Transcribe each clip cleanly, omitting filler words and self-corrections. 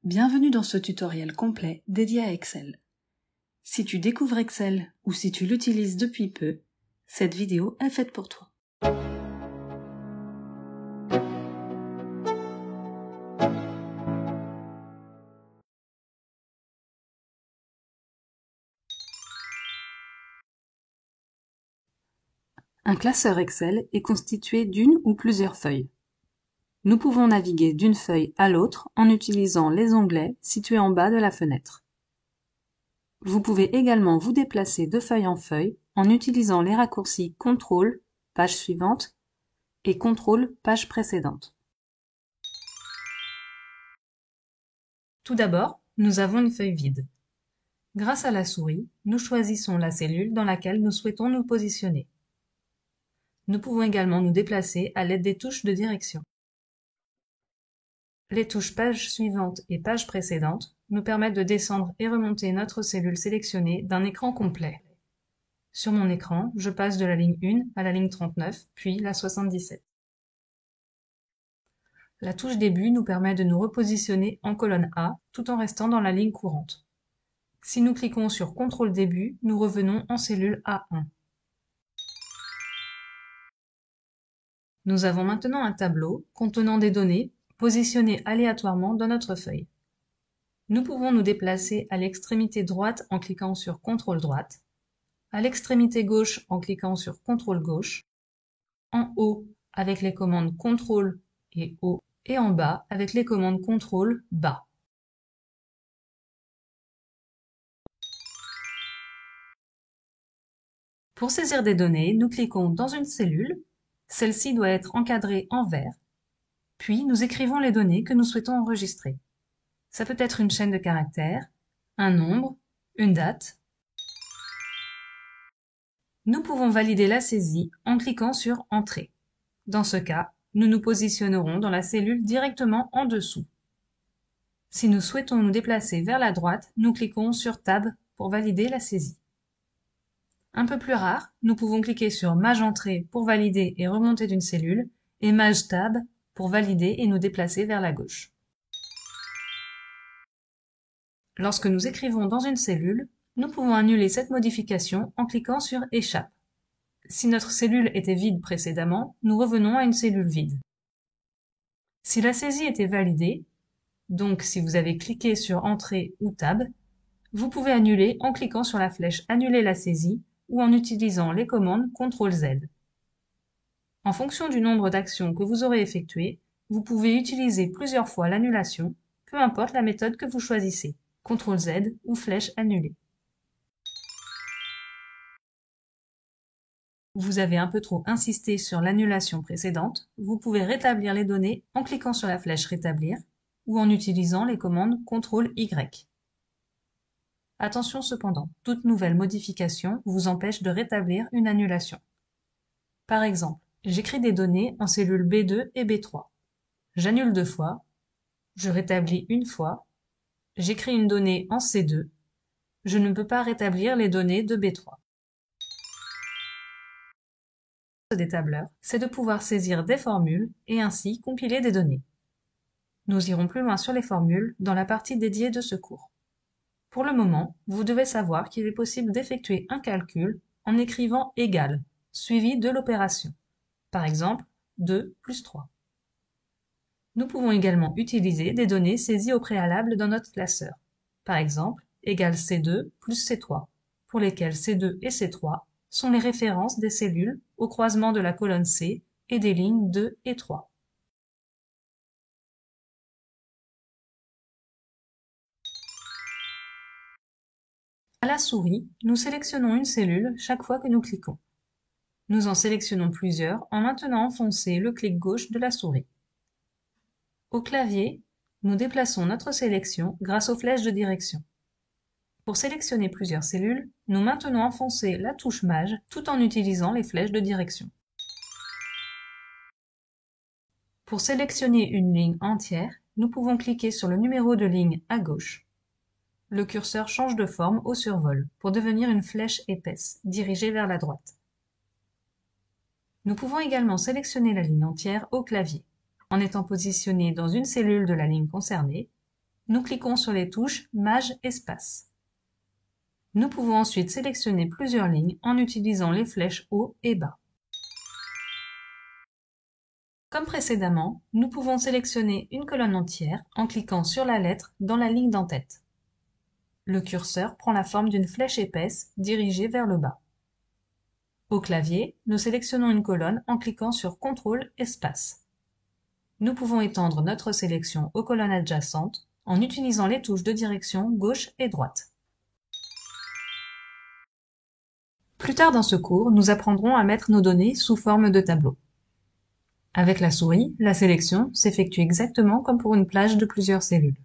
Bienvenue dans ce tutoriel complet dédié à Excel. Si tu découvres Excel ou si tu l'utilises depuis peu, cette vidéo est faite pour toi. Un classeur Excel est constitué d'une ou plusieurs feuilles. Nous pouvons naviguer d'une feuille à l'autre en utilisant les onglets situés en bas de la fenêtre. Vous pouvez également vous déplacer de feuille en feuille en utilisant les raccourcis CTRL, page suivante, et CTRL, page précédente. Tout d'abord, nous avons une feuille vide. Grâce à la souris, nous choisissons la cellule dans laquelle nous souhaitons nous positionner. Nous pouvons également nous déplacer à l'aide des touches de direction. Les touches page suivante et page précédente nous permettent de descendre et remonter notre cellule sélectionnée d'un écran complet. Sur mon écran, je passe de la ligne 1 à la ligne 39, puis la 77. La touche début nous permet de nous repositionner en colonne A tout en restant dans la ligne courante. Si nous cliquons sur CTRL début, nous revenons en cellule A1. Nous avons maintenant un tableau contenant des données positionnées aléatoirement dans notre feuille. Nous pouvons nous déplacer à l'extrémité droite en cliquant sur CTRL droite, à l'extrémité gauche en cliquant sur CTRL gauche, en haut avec les commandes CTRL et haut, et en bas avec les commandes CTRL bas. Pour saisir des données, nous cliquons dans une cellule. Celle-ci doit être encadrée en vert. Puis, nous écrivons les données que nous souhaitons enregistrer. Ça peut être une chaîne de caractères, un nombre, une date. Nous pouvons valider la saisie en cliquant sur Entrée. Dans ce cas, nous nous positionnerons dans la cellule directement en dessous. Si nous souhaitons nous déplacer vers la droite, nous cliquons sur Tab pour valider la saisie. Un peu plus rare, nous pouvons cliquer sur Maj Entrée pour valider et remonter d'une cellule et Maj Tab pour valider et nous déplacer vers la gauche. Lorsque nous écrivons dans une cellule, nous pouvons annuler cette modification en cliquant sur Échappe. Si notre cellule était vide précédemment, nous revenons à une cellule vide. Si la saisie était validée, donc si vous avez cliqué sur Entrée ou Tab, vous pouvez annuler en cliquant sur la flèche Annuler la saisie ou en utilisant les commandes CTRL-Z. En fonction du nombre d'actions que vous aurez effectuées, vous pouvez utiliser plusieurs fois l'annulation, peu importe la méthode que vous choisissez, CTRL-Z ou flèche annulée. Vous avez un peu trop insisté sur l'annulation précédente, vous pouvez rétablir les données en cliquant sur la flèche Rétablir ou en utilisant les commandes CTRL-Y. Attention cependant, toute nouvelle modification vous empêche de rétablir une annulation. Par exemple, j'écris des données en cellules B2 et B3. J'annule 2 fois, je rétablis une fois, j'écris une donnée en C2, je ne peux pas rétablir les données de B3. Des tableurs, c'est de pouvoir saisir des formules et ainsi compiler des données. Nous irons plus loin sur les formules dans la partie dédiée de ce cours. Pour le moment, vous devez savoir qu'il est possible d'effectuer un calcul en écrivant égal, suivi de l'opération. Par exemple, 2 plus 3. Nous pouvons également utiliser des données saisies au préalable dans notre classeur. Par exemple, égal C2 plus C3, pour lesquelles C2 et C3 sont les références des cellules au croisement de la colonne C et des lignes 2 et 3. À la souris, nous sélectionnons une cellule chaque fois que nous cliquons. Nous en sélectionnons plusieurs en maintenant enfoncé le clic gauche de la souris. Au clavier, nous déplaçons notre sélection grâce aux flèches de direction. Pour sélectionner plusieurs cellules, nous maintenons enfoncé la touche Maj tout en utilisant les flèches de direction. Pour sélectionner une ligne entière, nous pouvons cliquer sur le numéro de ligne à gauche. Le curseur change de forme au survol pour devenir une flèche épaisse, dirigée vers la droite. Nous pouvons également sélectionner la ligne entière au clavier, en étant positionné dans une cellule de la ligne concernée, Nous cliquons sur les touches Maj Espace. Nous pouvons ensuite sélectionner plusieurs lignes en utilisant les flèches haut et bas. Comme précédemment, nous pouvons sélectionner une colonne entière en cliquant sur la lettre dans la ligne d'en-tête. Le curseur prend la forme d'une flèche épaisse dirigée vers le bas. Au clavier, nous sélectionnons une colonne en cliquant sur CTRL Espace. Nous pouvons étendre notre sélection aux colonnes adjacentes en utilisant les touches de direction gauche et droite. Plus tard dans ce cours, nous apprendrons à mettre nos données sous forme de tableau. Avec la souris, la sélection s'effectue exactement comme pour une plage de plusieurs cellules.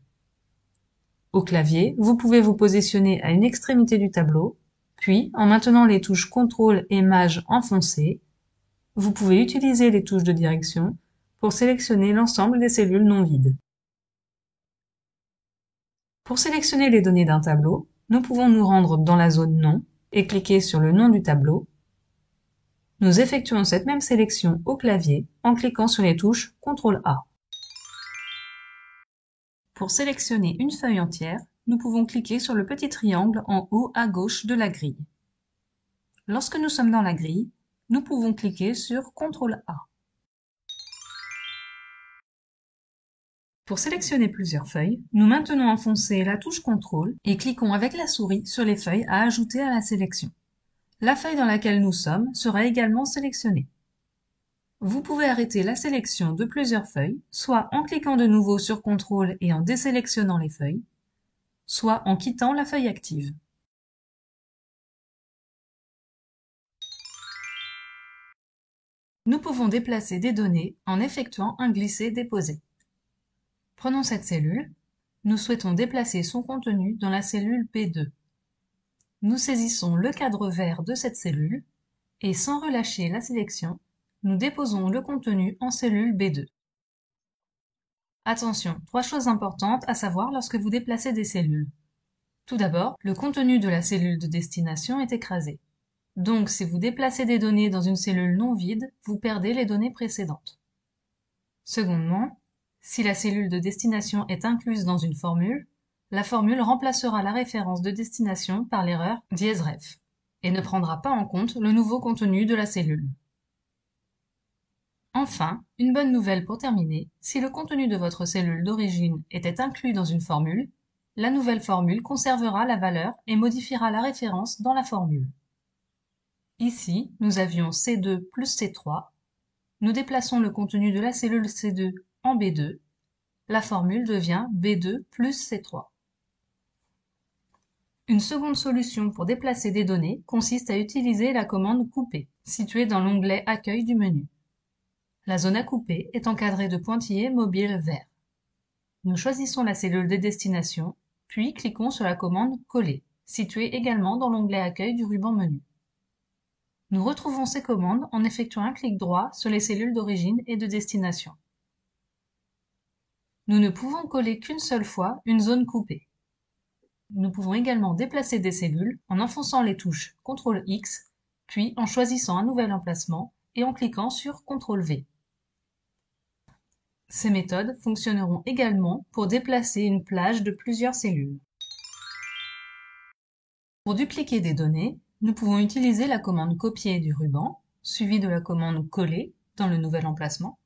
Au clavier, vous pouvez vous positionner à une extrémité du tableau, puis, en maintenant les touches CTRL et Maj enfoncées, vous pouvez utiliser les touches de direction pour sélectionner l'ensemble des cellules non vides. Pour sélectionner les données d'un tableau, nous pouvons nous rendre dans la zone Nom et cliquer sur le nom du tableau. Nous effectuons cette même sélection au clavier en cliquant sur les touches CTRL-A. Pour sélectionner une feuille entière, nous pouvons cliquer sur le petit triangle en haut à gauche de la grille. Lorsque nous sommes dans la grille, nous pouvons cliquer sur CTRL-A. Pour sélectionner plusieurs feuilles, nous maintenons enfoncée la touche CTRL et cliquons avec la souris sur les feuilles à ajouter à la sélection. La feuille dans laquelle nous sommes sera également sélectionnée. Vous pouvez arrêter la sélection de plusieurs feuilles, soit en cliquant de nouveau sur CTRL et en désélectionnant les feuilles, soit en quittant la feuille active. Nous pouvons déplacer des données en effectuant un glisser-déposer. Prenons cette cellule. Nous souhaitons déplacer son contenu dans la cellule B2. Nous saisissons le cadre vert de cette cellule et sans relâcher la sélection, nous déposons le contenu en cellule B2. Attention, 3 choses importantes à savoir lorsque vous déplacez des cellules. Tout d'abord, le contenu de la cellule de destination est écrasé. Donc, si vous déplacez des données dans une cellule non vide, vous perdez les données précédentes. Secondement, si la cellule de destination est incluse dans une formule, la formule remplacera la référence de destination par l'erreur !ref et ne prendra pas en compte le nouveau contenu de la cellule. Enfin, une bonne nouvelle pour terminer, si le contenu de votre cellule d'origine était inclus dans une formule, la nouvelle formule conservera la valeur et modifiera la référence dans la formule. Ici, nous avions C2 plus C3. Nous déplaçons le contenu de la cellule C2 en B2. La formule devient B2 plus C3. Une seconde solution pour déplacer des données consiste à utiliser la commande couper, située dans l'onglet Accueil du menu. La zone à couper est encadrée de pointillés mobiles verts. Nous choisissons la cellule de destination, puis cliquons sur la commande Coller, située également dans l'onglet Accueil du ruban Menu. Nous retrouvons ces commandes en effectuant un clic droit sur les cellules d'origine et de destination. Nous ne pouvons coller qu'une seule fois une zone coupée. Nous pouvons également déplacer des cellules en enfonçant les touches CTRL-X, puis en choisissant un nouvel emplacement et en cliquant sur CTRL-V. Ces méthodes fonctionneront également pour déplacer une plage de plusieurs cellules. Pour dupliquer des données, nous pouvons utiliser la commande copier du ruban, suivie de la commande coller dans le nouvel emplacement,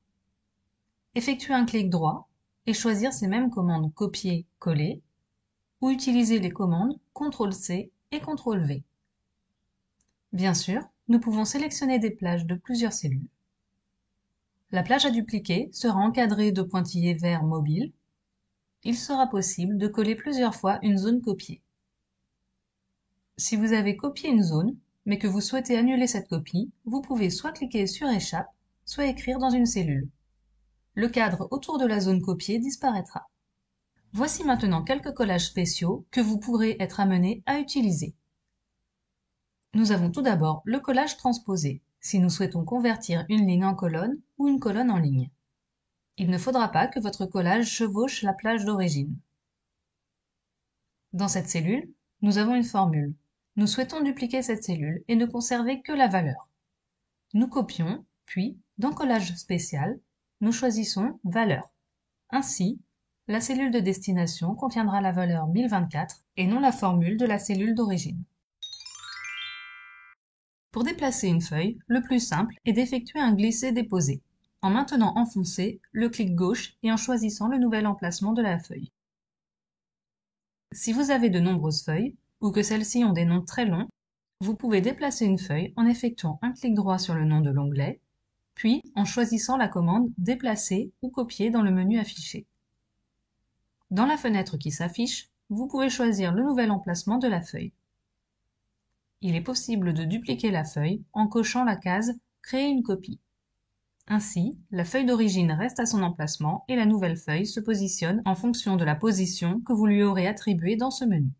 effectuer un clic droit et choisir ces mêmes commandes copier-coller, ou utiliser les commandes CTRL-C et CTRL-V. Bien sûr, nous pouvons sélectionner des plages de plusieurs cellules. La plage à dupliquer sera encadrée de pointillés verts mobiles. Il sera possible de coller plusieurs fois une zone copiée. Si vous avez copié une zone, mais que vous souhaitez annuler cette copie, vous pouvez soit cliquer sur Échappe, soit écrire dans une cellule. Le cadre autour de la zone copiée disparaîtra. Voici maintenant quelques collages spéciaux que vous pourrez être amenés à utiliser. Nous avons tout d'abord le collage transposé, si nous souhaitons convertir une ligne en colonne ou une colonne en ligne. Il ne faudra pas que votre collage chevauche la plage d'origine. Dans cette cellule, nous avons une formule. Nous souhaitons dupliquer cette cellule et ne conserver que la valeur. Nous copions, puis, dans Collage spécial, nous choisissons Valeur. Ainsi, la cellule de destination contiendra la valeur 1024 et non la formule de la cellule d'origine. Pour déplacer une feuille, le plus simple est d'effectuer un glisser-déposer, en maintenant enfoncé le clic gauche et en choisissant le nouvel emplacement de la feuille. Si vous avez de nombreuses feuilles, ou que celles-ci ont des noms très longs, vous pouvez déplacer une feuille en effectuant un clic droit sur le nom de l'onglet, puis en choisissant la commande « Déplacer » ou « Copier » dans le menu affiché. Dans la fenêtre qui s'affiche, vous pouvez choisir le nouvel emplacement de la feuille. Il est possible de dupliquer la feuille en cochant la case « Créer une copie ». Ainsi, la feuille d'origine reste à son emplacement et la nouvelle feuille se positionne en fonction de la position que vous lui aurez attribuée dans ce menu.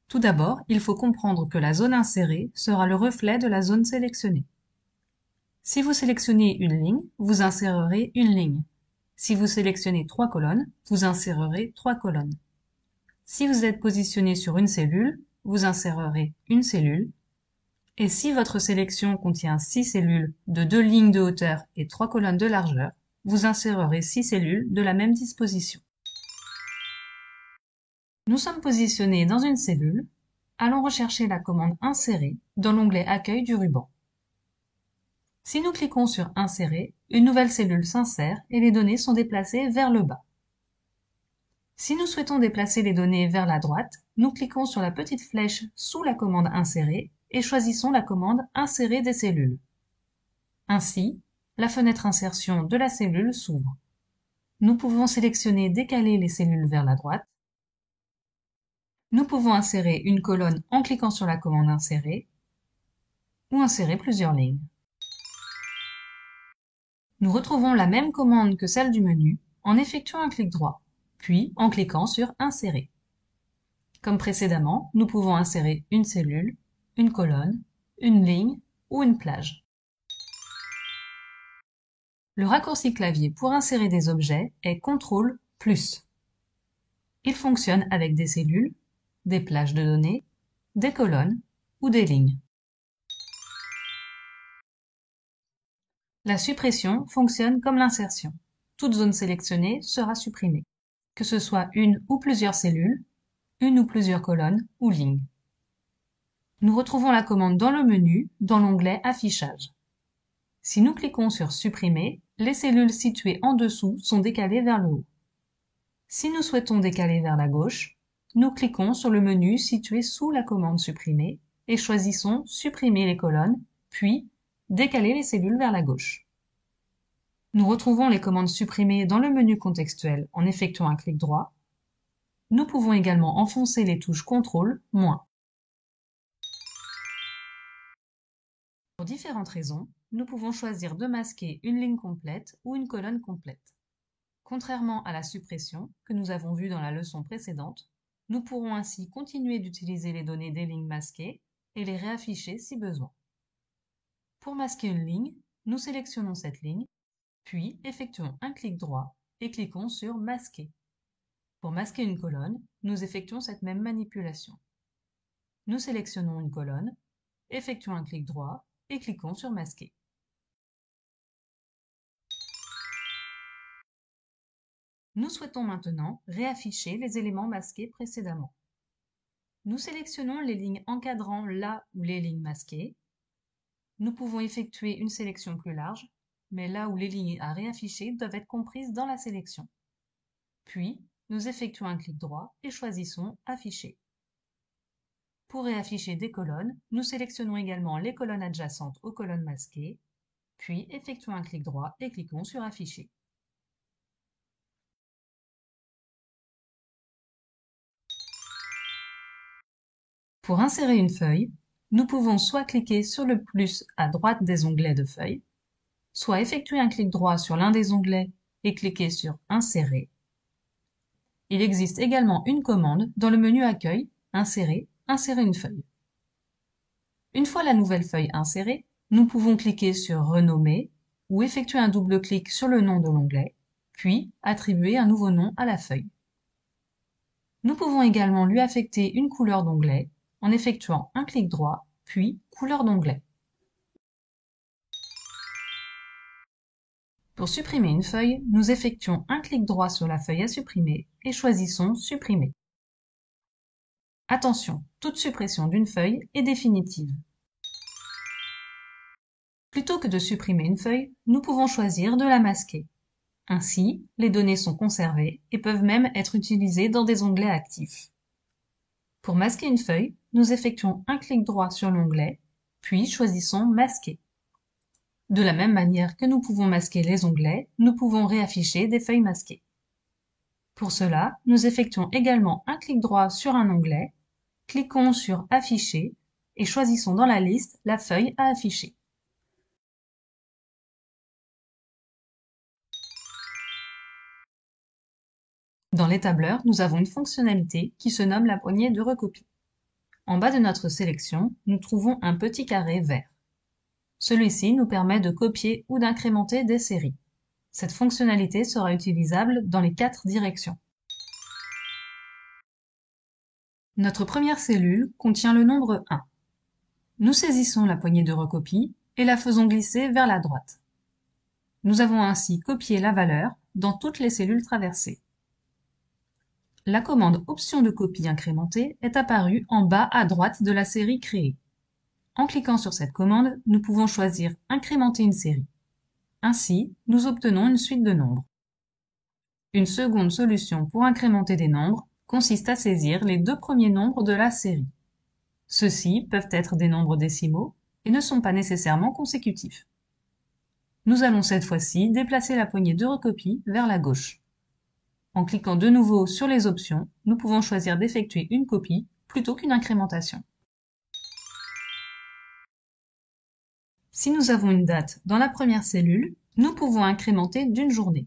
Tout d'abord, il faut comprendre que la zone insérée sera le reflet de la zone sélectionnée. Si vous sélectionnez une ligne, vous insérerez une ligne. Si vous sélectionnez 3 colonnes, vous insérerez 3 colonnes. Si vous êtes positionné sur une cellule, vous insérerez une cellule. Et si votre sélection contient 6 cellules de 2 lignes de hauteur et 3 colonnes de largeur, vous insérerez 6 cellules de la même disposition. Nous sommes positionnés dans une cellule. Allons rechercher la commande « Insérer » dans l'onglet « Accueil » du ruban. Si nous cliquons sur « Insérer », une nouvelle cellule s'insère et les données sont déplacées vers le bas. Si nous souhaitons déplacer les données vers la droite, nous cliquons sur la petite flèche sous la commande « Insérer » et choisissons la commande « Insérer des cellules ». Ainsi, la fenêtre Insertion de la cellule s'ouvre. Nous pouvons sélectionner « Décaler les cellules vers la droite ». Nous pouvons insérer une colonne en cliquant sur la commande « Insérer » ou insérer plusieurs lignes. Nous retrouvons la même commande que celle du menu en effectuant un clic droit, puis en cliquant sur « Insérer ». Comme précédemment, nous pouvons insérer une cellule, une colonne, une ligne ou une plage. Le raccourci clavier pour insérer des objets est CTRL+. Il fonctionne avec des cellules, des plages de données, des colonnes ou des lignes. La suppression fonctionne comme l'insertion. Toute zone sélectionnée sera supprimée, que ce soit une ou plusieurs cellules, une ou plusieurs colonnes ou lignes. Nous retrouvons la commande dans le menu, dans l'onglet Affichage. Si nous cliquons sur Supprimer, les cellules situées en dessous sont décalées vers le haut. Si nous souhaitons décaler vers la gauche, nous cliquons sur le menu situé sous la commande Supprimer et choisissons Supprimer les colonnes, puis Décaler les cellules vers la gauche. Nous retrouvons les commandes supprimées dans le menu contextuel en effectuant un clic droit. Nous pouvons également enfoncer les touches CTRL-. Pour différentes raisons, nous pouvons choisir de masquer une ligne complète ou une colonne complète. Contrairement à la suppression que nous avons vue dans la leçon précédente, nous pourrons ainsi continuer d'utiliser les données des lignes masquées et les réafficher si besoin. Pour masquer une ligne, nous sélectionnons cette ligne, puis effectuons un clic droit et cliquons sur « Masquer ». Pour masquer une colonne, nous effectuons cette même manipulation. Nous sélectionnons une colonne, effectuons un clic droit et cliquons sur « Masquer ». Nous souhaitons maintenant réafficher les éléments masqués précédemment. Nous sélectionnons les lignes encadrant là où les lignes masquées. Nous pouvons effectuer une sélection plus large, mais là où les lignes à réafficher doivent être comprises dans la sélection. Puis, nous effectuons un clic droit et choisissons « Afficher ». Pour réafficher des colonnes, nous sélectionnons également les colonnes adjacentes aux colonnes masquées, puis effectuons un clic droit et cliquons sur « Afficher ». Pour insérer une feuille, nous pouvons soit cliquer sur le plus à droite des onglets de feuille, soit effectuer un clic droit sur l'un des onglets et cliquer sur « Insérer ». Il existe également une commande dans le menu Accueil, Insérer, Insérer une feuille. Une fois la nouvelle feuille insérée, nous pouvons cliquer sur Renommer ou effectuer un double clic sur le nom de l'onglet, puis attribuer un nouveau nom à la feuille. Nous pouvons également lui affecter une couleur d'onglet en effectuant un clic droit, puis couleur d'onglet. Pour supprimer une feuille, nous effectuons un clic droit sur la feuille à supprimer et choisissons Supprimer. Attention, toute suppression d'une feuille est définitive. Plutôt que de supprimer une feuille, nous pouvons choisir de la masquer. Ainsi, les données sont conservées et peuvent même être utilisées dans des onglets actifs. Pour masquer une feuille, nous effectuons un clic droit sur l'onglet, puis choisissons Masquer. De la même manière que nous pouvons masquer les onglets, nous pouvons réafficher des feuilles masquées. Pour cela, nous effectuons également un clic droit sur un onglet, cliquons sur Afficher et choisissons dans la liste la feuille à afficher. Dans les tableurs, nous avons une fonctionnalité qui se nomme la poignée de recopie. En bas de notre sélection, nous trouvons un petit carré vert. Celui-ci nous permet de copier ou d'incrémenter des séries. Cette fonctionnalité sera utilisable dans les 4 directions. Notre première cellule contient le nombre 1. Nous saisissons la poignée de recopie et la faisons glisser vers la droite. Nous avons ainsi copié la valeur dans toutes les cellules traversées. La commande Option de copie incrémentée est apparue en bas à droite de la série créée. En cliquant sur cette commande, nous pouvons choisir Incrémenter une série. Ainsi, nous obtenons une suite de nombres. Une seconde solution pour incrémenter des nombres consiste à saisir les 2 premiers nombres de la série. Ceux-ci peuvent être des nombres décimaux et ne sont pas nécessairement consécutifs. Nous allons cette fois-ci déplacer la poignée de recopie vers la gauche. En cliquant de nouveau sur les options, nous pouvons choisir d'effectuer une copie plutôt qu'une incrémentation. Si nous avons une date dans la première cellule, nous pouvons incrémenter d'une journée.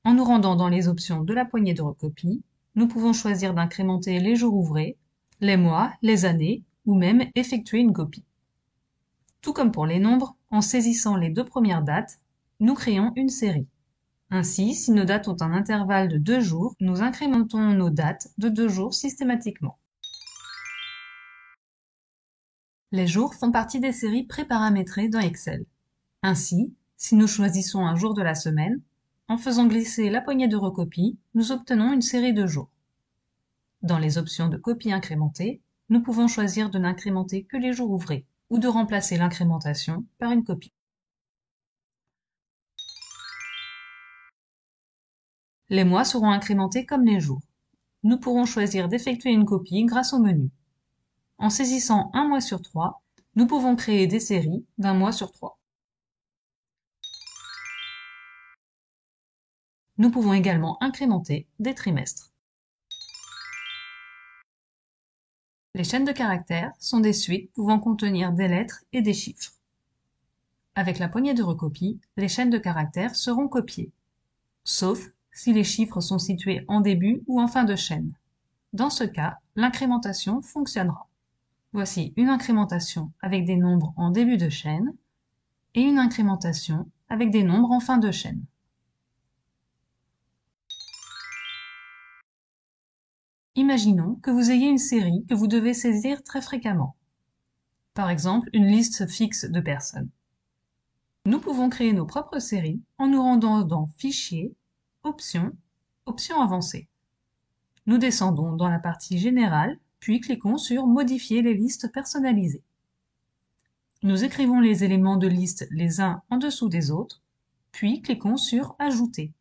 En nous rendant dans les options de la poignée de recopie, nous pouvons choisir d'incrémenter les jours ouvrés, les mois, les années ou même effectuer une copie. Tout comme pour les nombres, en saisissant les 2 premières dates, nous créons une série. Ainsi, si nos dates ont un intervalle de 2 jours, nous incrémentons nos dates de 2 jours systématiquement. Les jours font partie des séries préparamétrées dans Excel. Ainsi, si nous choisissons un jour de la semaine, en faisant glisser la poignée de recopie, nous obtenons une série de jours. Dans les options de copie incrémentée, nous pouvons choisir de n'incrémenter que les jours ouvrés ou de remplacer l'incrémentation par une copie. Les mois seront incrémentés comme les jours. Nous pourrons choisir d'effectuer une copie grâce au menu. En saisissant un mois sur 3, nous pouvons créer des séries d'un mois sur 3. Nous pouvons également incrémenter des trimestres. Les chaînes de caractères sont des suites pouvant contenir des lettres et des chiffres. Avec la poignée de recopie, les chaînes de caractères seront copiées, sauf si les chiffres sont situés en début ou en fin de chaîne. Dans ce cas, l'incrémentation fonctionnera. Voici une incrémentation avec des nombres en début de chaîne et une incrémentation avec des nombres en fin de chaîne. Imaginons que vous ayez une série que vous devez saisir très fréquemment. Par exemple, une liste fixe de personnes. Nous pouvons créer nos propres séries en nous rendant dans Fichier, Options, Options avancées. Nous descendons dans la partie Générale, puis cliquons sur Modifier les listes personnalisées. Nous écrivons les éléments de liste les uns en dessous des autres, puis cliquons sur Ajouter.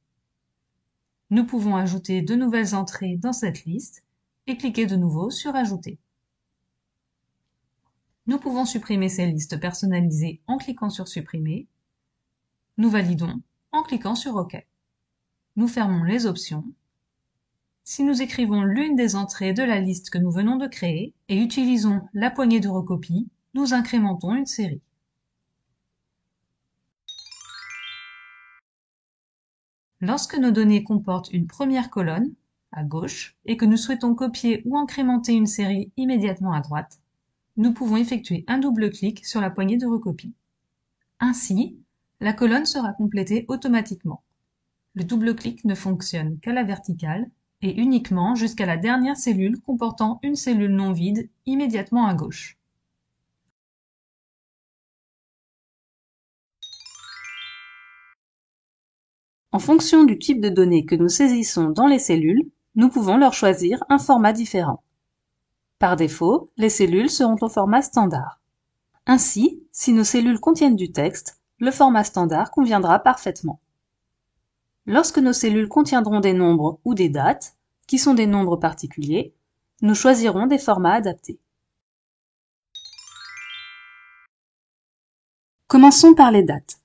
Nous pouvons ajouter de nouvelles entrées dans cette liste et cliquer de nouveau sur Ajouter. Nous pouvons supprimer ces listes personnalisées en cliquant sur Supprimer. Nous validons en cliquant sur OK. Nous fermons les options. Si nous écrivons l'une des entrées de la liste que nous venons de créer et utilisons la poignée de recopie, nous incrémentons une série. Lorsque nos données comportent une première colonne, à gauche, et que nous souhaitons copier ou incrémenter une série immédiatement à droite, nous pouvons effectuer un double clic sur la poignée de recopie. Ainsi, la colonne sera complétée automatiquement. Le double-clic ne fonctionne qu'à la verticale et uniquement jusqu'à la dernière cellule comportant une cellule non vide immédiatement à gauche. En fonction du type de données que nous saisissons dans les cellules, nous pouvons leur choisir un format différent. Par défaut, les cellules seront au format standard. Ainsi, si nos cellules contiennent du texte, le format standard conviendra parfaitement. Lorsque nos cellules contiendront des nombres ou des dates, qui sont des nombres particuliers, nous choisirons des formats adaptés. Commençons par les dates.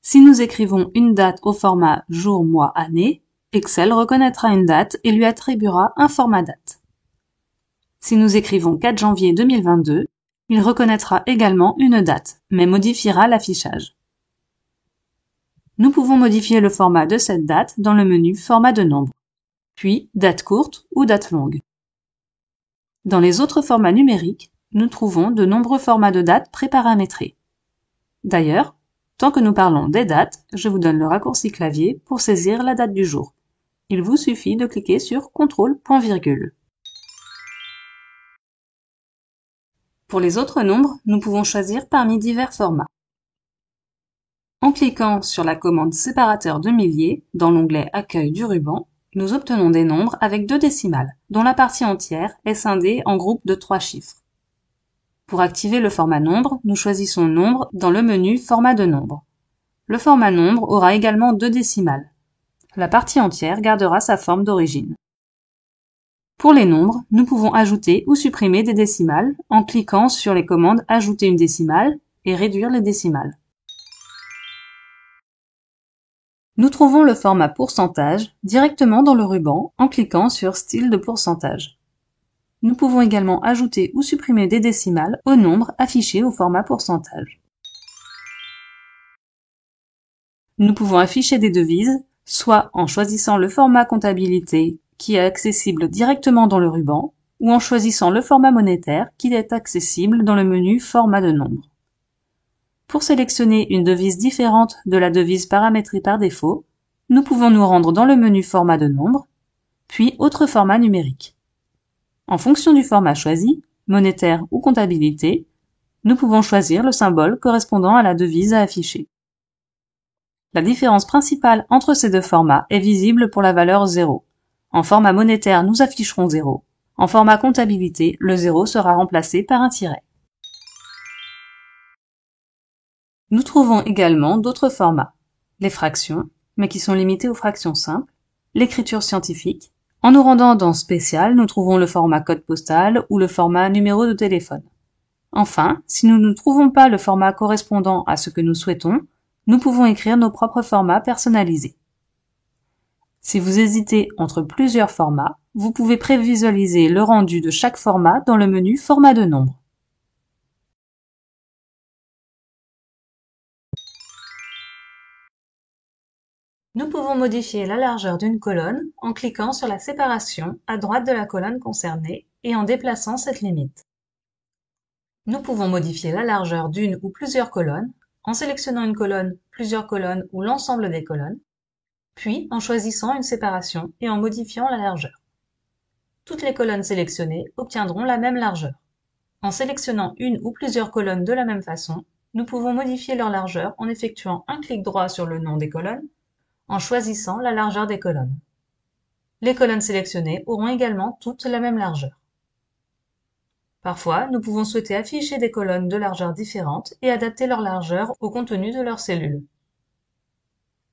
Si nous écrivons une date au format jour, mois, année, Excel reconnaîtra une date et lui attribuera un format date. Si nous écrivons 4 janvier 2022, il reconnaîtra également une date, mais modifiera l'affichage. Nous pouvons modifier le format de cette date dans le menu Format de nombre, puis Date courte ou date longue. Dans les autres formats numériques, nous trouvons de nombreux formats de dates préparamétrés. D'ailleurs, tant que nous parlons des dates, je vous donne le raccourci clavier pour saisir la date du jour. Il vous suffit de cliquer sur CTRL point virgule. Pour les autres nombres, nous pouvons choisir parmi divers formats. En cliquant sur la commande séparateur de milliers dans l'onglet Accueil du ruban, nous obtenons des nombres avec 2 décimales, dont la partie entière est scindée en groupes de 3 chiffres. Pour activer le format nombre, nous choisissons Nombre dans le menu Format de nombre. Le format nombre aura également 2 décimales. La partie entière gardera sa forme d'origine. Pour les nombres, nous pouvons ajouter ou supprimer des décimales en cliquant sur les commandes Ajouter une décimale et Réduire les décimales. Nous trouvons le format pourcentage directement dans le ruban en cliquant sur Style de pourcentage. Nous pouvons également ajouter ou supprimer des décimales au nombre affiché au format pourcentage. Nous pouvons afficher des devises, soit en choisissant le format comptabilité qui est accessible directement dans le ruban, ou en choisissant le format monétaire qui est accessible dans le menu Format de nombre. Pour sélectionner une devise différente de la devise paramétrée par défaut, nous pouvons nous rendre dans le menu Format de nombre, puis Autres formats numériques. En fonction du format choisi, monétaire ou comptabilité, nous pouvons choisir le symbole correspondant à la devise à afficher. La différence principale entre ces deux formats est visible pour la valeur 0. En format monétaire, nous afficherons 0. En format comptabilité, le 0 sera remplacé par un tiret. Nous trouvons également d'autres formats, les fractions, mais qui sont limités aux fractions simples, l'écriture scientifique. En nous rendant dans Spécial, nous trouvons le format code postal ou le format numéro de téléphone. Enfin, si nous ne trouvons pas le format correspondant à ce que nous souhaitons, nous pouvons écrire nos propres formats personnalisés. Si vous hésitez entre plusieurs formats, vous pouvez prévisualiser le rendu de chaque format dans le menu Format de nombre. Nous pouvons modifier la largeur d'une colonne en cliquant sur la séparation à droite de la colonne concernée et en déplaçant cette limite. Nous pouvons modifier la largeur d'une ou plusieurs colonnes en sélectionnant une colonne, plusieurs colonnes ou l'ensemble des colonnes, puis en choisissant une séparation et en modifiant la largeur. Toutes les colonnes sélectionnées obtiendront la même largeur. En sélectionnant une ou plusieurs colonnes de la même façon, nous pouvons modifier leur largeur en effectuant un clic droit sur le nom des colonnes, en choisissant la largeur des colonnes. Les colonnes sélectionnées auront également toutes la même largeur. Parfois, nous pouvons souhaiter afficher des colonnes de largeurs différentes et adapter leur largeur au contenu de leur cellule.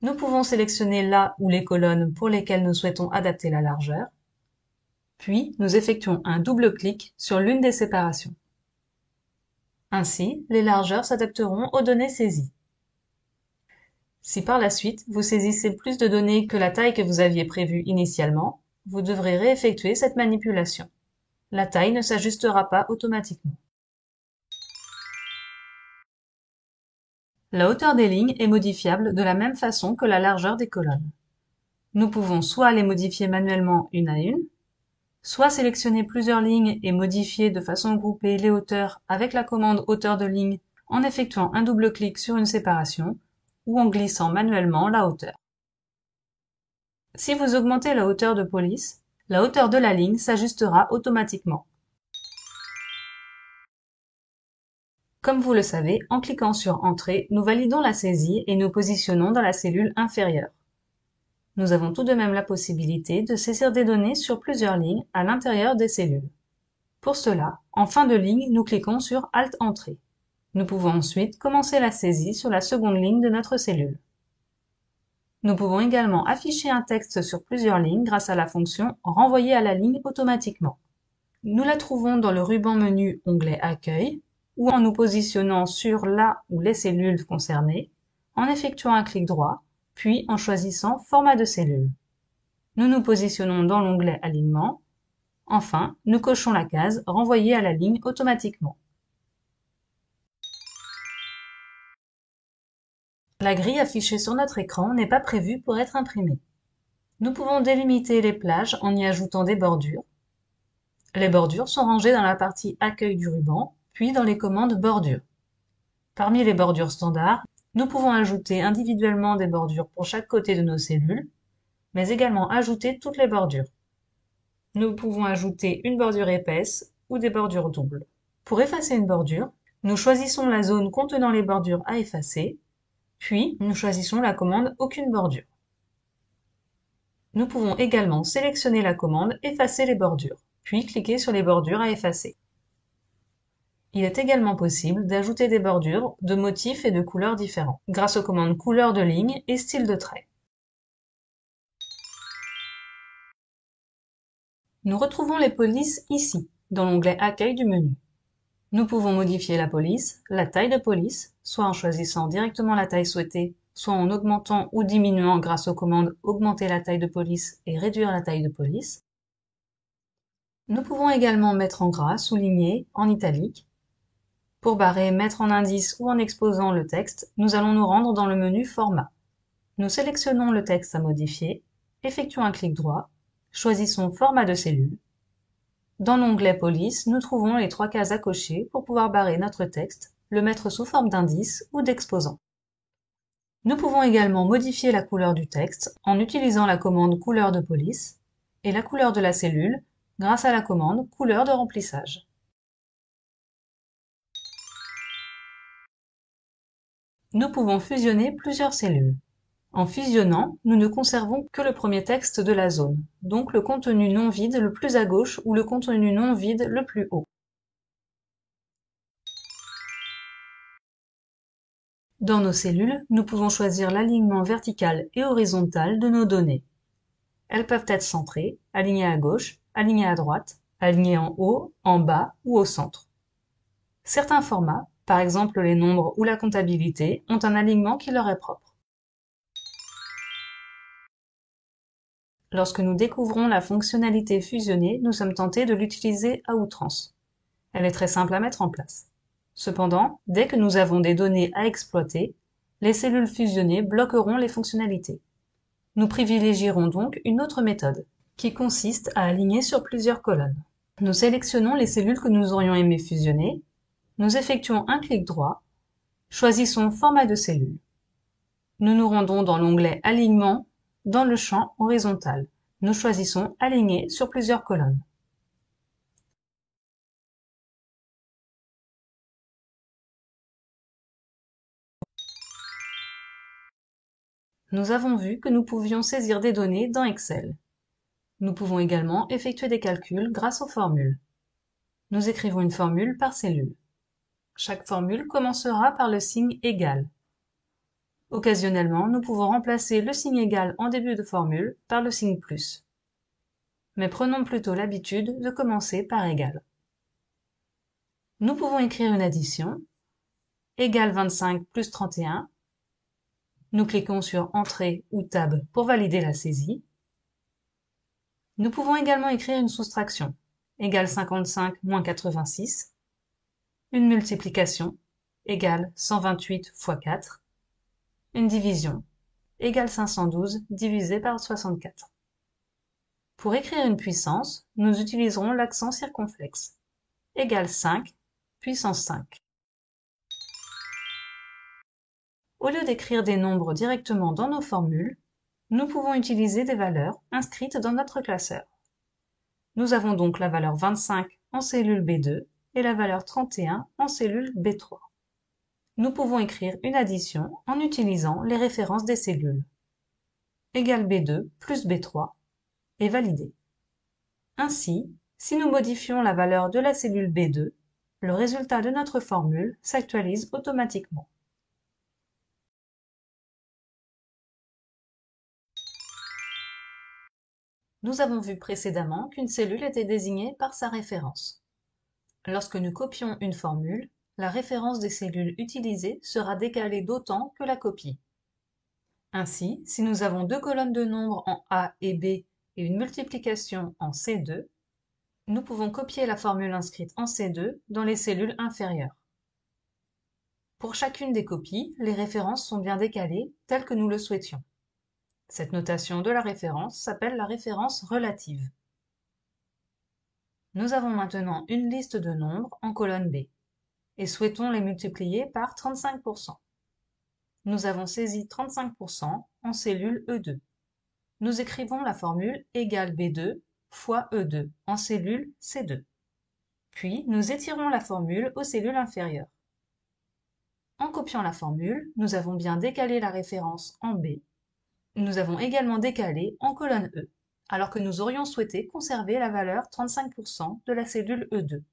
Nous pouvons sélectionner la ou les colonnes pour lesquelles nous souhaitons adapter la largeur, puis nous effectuons un double clic sur l'une des séparations. Ainsi, les largeurs s'adapteront aux données saisies. Si par la suite, vous saisissez plus de données que la taille que vous aviez prévue initialement, vous devrez réeffectuer cette manipulation. La taille ne s'ajustera pas automatiquement. La hauteur des lignes est modifiable de la même façon que la largeur des colonnes. Nous pouvons soit les modifier manuellement une à une, soit sélectionner plusieurs lignes et modifier de façon groupée les hauteurs avec la commande hauteur de ligne en effectuant un double clic sur une séparation ou en glissant manuellement la hauteur. Si vous augmentez la hauteur de police, la hauteur de la ligne s'ajustera automatiquement. Comme vous le savez, en cliquant sur Entrée, nous validons la saisie et nous positionnons dans la cellule inférieure. Nous avons tout de même la possibilité de saisir des données sur plusieurs lignes à l'intérieur des cellules. Pour cela, en fin de ligne, nous cliquons sur Alt Entrée. Nous pouvons ensuite commencer la saisie sur la seconde ligne de notre cellule. Nous pouvons également afficher un texte sur plusieurs lignes grâce à la fonction Renvoyer à la ligne automatiquement. Nous la trouvons dans le ruban menu onglet Accueil ou en nous positionnant sur la ou les cellules concernées, en effectuant un clic droit, puis en choisissant Format de cellule. Nous nous positionnons dans l'onglet Alignement. Enfin, nous cochons la case Renvoyer à la ligne automatiquement. La grille affichée sur notre écran n'est pas prévue pour être imprimée. Nous pouvons délimiter les plages en y ajoutant des bordures. Les bordures sont rangées dans la partie Accueil du ruban, puis dans les commandes Bordures. Parmi les bordures standards, nous pouvons ajouter individuellement des bordures pour chaque côté de nos cellules, mais également ajouter toutes les bordures. Nous pouvons ajouter une bordure épaisse ou des bordures doubles. Pour effacer une bordure, nous choisissons la zone contenant les bordures à effacer, puis nous choisissons la commande Aucune bordure. Nous pouvons également sélectionner la commande Effacer les bordures, puis cliquer sur les bordures à effacer. Il est également possible d'ajouter des bordures de motifs et de couleurs différents, grâce aux commandes Couleur de ligne et Style de trait. Nous retrouvons les polices ici, dans l'onglet Accueil du menu. Nous pouvons modifier la police, la taille de police, soit en choisissant directement la taille souhaitée, soit en augmentant ou diminuant grâce aux commandes Augmenter la taille de police et Réduire la taille de police. Nous pouvons également mettre en gras, souligner, en italique. Pour barrer, mettre en indice ou en exposant le texte, nous allons nous rendre dans le menu Format. Nous sélectionnons le texte à modifier, effectuons un clic droit, choisissons Format de cellule. Dans l'onglet Police, nous trouvons les 3 cases à cocher pour pouvoir barrer notre texte, le mettre sous forme d'indice ou d'exposant. Nous pouvons également modifier la couleur du texte en utilisant la commande Couleur de police et la couleur de la cellule grâce à la commande Couleur de remplissage. Nous pouvons fusionner plusieurs cellules. En fusionnant, nous ne conservons que le premier texte de la zone, donc le contenu non vide le plus à gauche ou le contenu non vide le plus haut. Dans nos cellules, nous pouvons choisir l'alignement vertical et horizontal de nos données. Elles peuvent être centrées, alignées à gauche, alignées à droite, alignées en haut, en bas ou au centre. Certains formats, par exemple les nombres ou la comptabilité, ont un alignement qui leur est propre. Lorsque nous découvrons la fonctionnalité fusionnée, nous sommes tentés de l'utiliser à outrance. Elle est très simple à mettre en place. Cependant, dès que nous avons des données à exploiter, les cellules fusionnées bloqueront les fonctionnalités. Nous privilégierons donc une autre méthode, qui consiste à aligner sur plusieurs colonnes. Nous sélectionnons les cellules que nous aurions aimé fusionner, nous effectuons un clic droit, choisissons Format de cellule. Nous nous rendons dans l'onglet Alignement, dans le champ horizontal. Nous choisissons Aligner sur plusieurs colonnes. Nous avons vu que nous pouvions saisir des données dans Excel. Nous pouvons également effectuer des calculs grâce aux formules. Nous écrivons une formule par cellule. Chaque formule commencera par le signe égal. Occasionnellement, nous pouvons remplacer le signe égal en début de formule par le signe plus. Mais prenons plutôt l'habitude de commencer par égal. Nous pouvons écrire une addition, égale 25 plus 31. Nous cliquons sur Entrée ou Tab pour valider la saisie. Nous pouvons également écrire une soustraction, égale 55 moins 86. Une multiplication, égale 128 fois 4. Une division, égale 512 divisé par 64. Pour écrire une puissance, nous utiliserons l'accent circonflexe, égale 5 puissance 5. Au lieu d'écrire des nombres directement dans nos formules, nous pouvons utiliser des valeurs inscrites dans notre classeur. Nous avons donc la valeur 25 en cellule B2 et la valeur 31 en cellule B3. Nous pouvons écrire une addition en utilisant les références des cellules. égale B2 plus B3 est validé. Ainsi, si nous modifions la valeur de la cellule B2, le résultat de notre formule s'actualise automatiquement. Nous avons vu précédemment qu'une cellule était désignée par sa référence. Lorsque nous copions une formule, la référence des cellules utilisées sera décalée d'autant que la copie. Ainsi, si nous avons deux colonnes de nombres en A et B et une multiplication en C2, nous pouvons copier la formule inscrite en C2 dans les cellules inférieures. Pour chacune des copies, les références sont bien décalées telles que nous le souhaitions. Cette notation de la référence s'appelle la référence relative. Nous avons maintenant une liste de nombres en colonne B et souhaitons les multiplier par 35%. Nous avons saisi 35% en cellule E2. Nous écrivons la formule égale B2 fois E2 en cellule C2. Puis, nous étirons la formule aux cellules inférieures. En copiant la formule, nous avons bien décalé la référence en B. Nous avons également décalé en colonne E, alors que nous aurions souhaité conserver la valeur 35% de la cellule E2.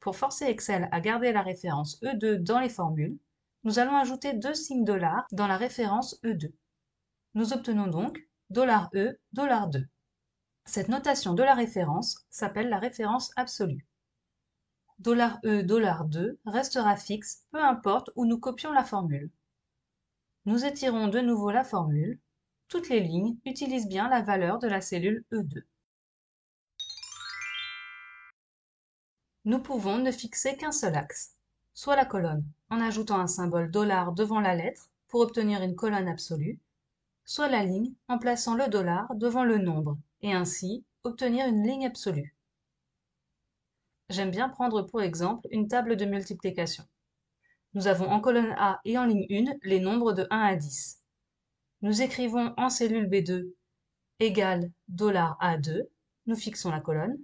Pour forcer Excel à garder la référence E2 dans les formules, nous allons ajouter deux signes $ dans la référence E2. Nous obtenons donc $E, $2. Cette notation de la référence s'appelle la référence absolue. $E, $2 restera fixe, peu importe où nous copions la formule. Nous étirons de nouveau la formule. Toutes les lignes utilisent bien la valeur de la cellule E2. Nous pouvons ne fixer qu'un seul axe, soit la colonne, en ajoutant un symbole $ devant la lettre pour obtenir une colonne absolue, soit la ligne en plaçant le $ devant le nombre et ainsi obtenir une ligne absolue. J'aime bien prendre pour exemple une table de multiplication. Nous avons en colonne A et en ligne 1 les nombres de 1 à 10. Nous écrivons en cellule B2 égale $A2, nous fixons la colonne,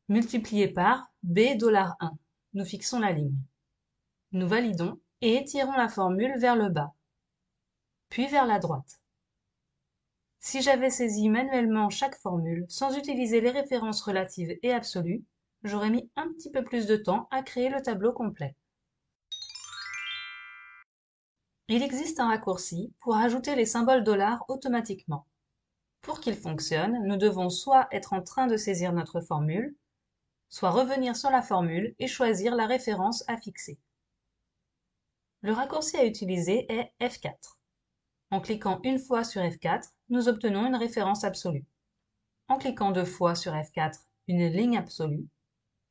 multiplié par B$1, nous fixons la ligne. Nous validons et étirons la formule vers le bas, puis vers la droite. Si j'avais saisi manuellement chaque formule sans utiliser les références relatives et absolues, j'aurais mis un petit peu plus de temps à créer le tableau complet. Il existe un raccourci pour ajouter les symboles $ automatiquement. Pour qu'il fonctionne, nous devons soit être en train de saisir notre formule, soit revenir sur la formule et choisir la référence à fixer. Le raccourci à utiliser est F4. En cliquant une fois sur F4, nous obtenons une référence absolue. En cliquant deux fois sur F4, une ligne absolue.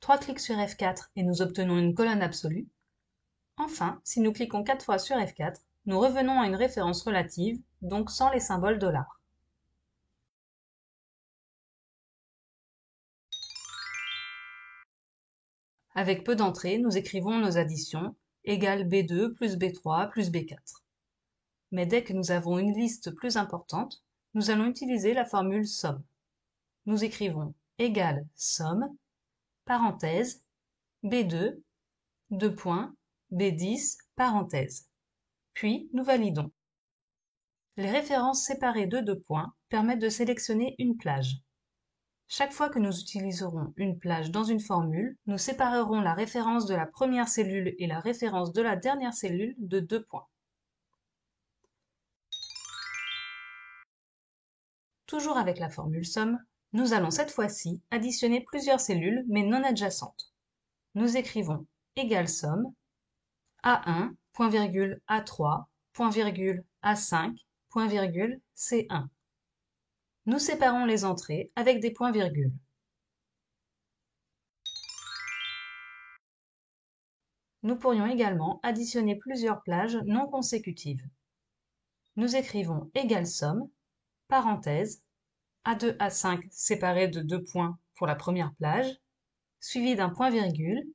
3 clics sur F4 et nous obtenons une colonne absolue. Enfin, si nous cliquons 4 fois sur F4, nous revenons à une référence relative, donc sans les symboles $. Avec peu d'entrées, nous écrivons nos additions égale B2 plus B3 plus B4. Mais dès que nous avons une liste plus importante, nous allons utiliser la formule somme. Nous écrivons égale somme, parenthèse, B2, deux points, B10, parenthèse. Puis nous validons. Les références séparées de deux points permettent de sélectionner une plage. Chaque fois que nous utiliserons une plage dans une formule, nous séparerons la référence de la première cellule et la référence de la dernière cellule de deux points. Toujours avec la formule somme, nous allons cette fois-ci additionner plusieurs cellules mais non adjacentes. Nous écrivons égale somme A1, point virgule A3, point virgule A5, point virgule C1. Nous séparons les entrées avec des points-virgules. Nous pourrions également additionner plusieurs plages non consécutives. Nous écrivons égale somme, parenthèse, A2, A5 séparés de deux points pour la première plage, suivi d'un point-virgule,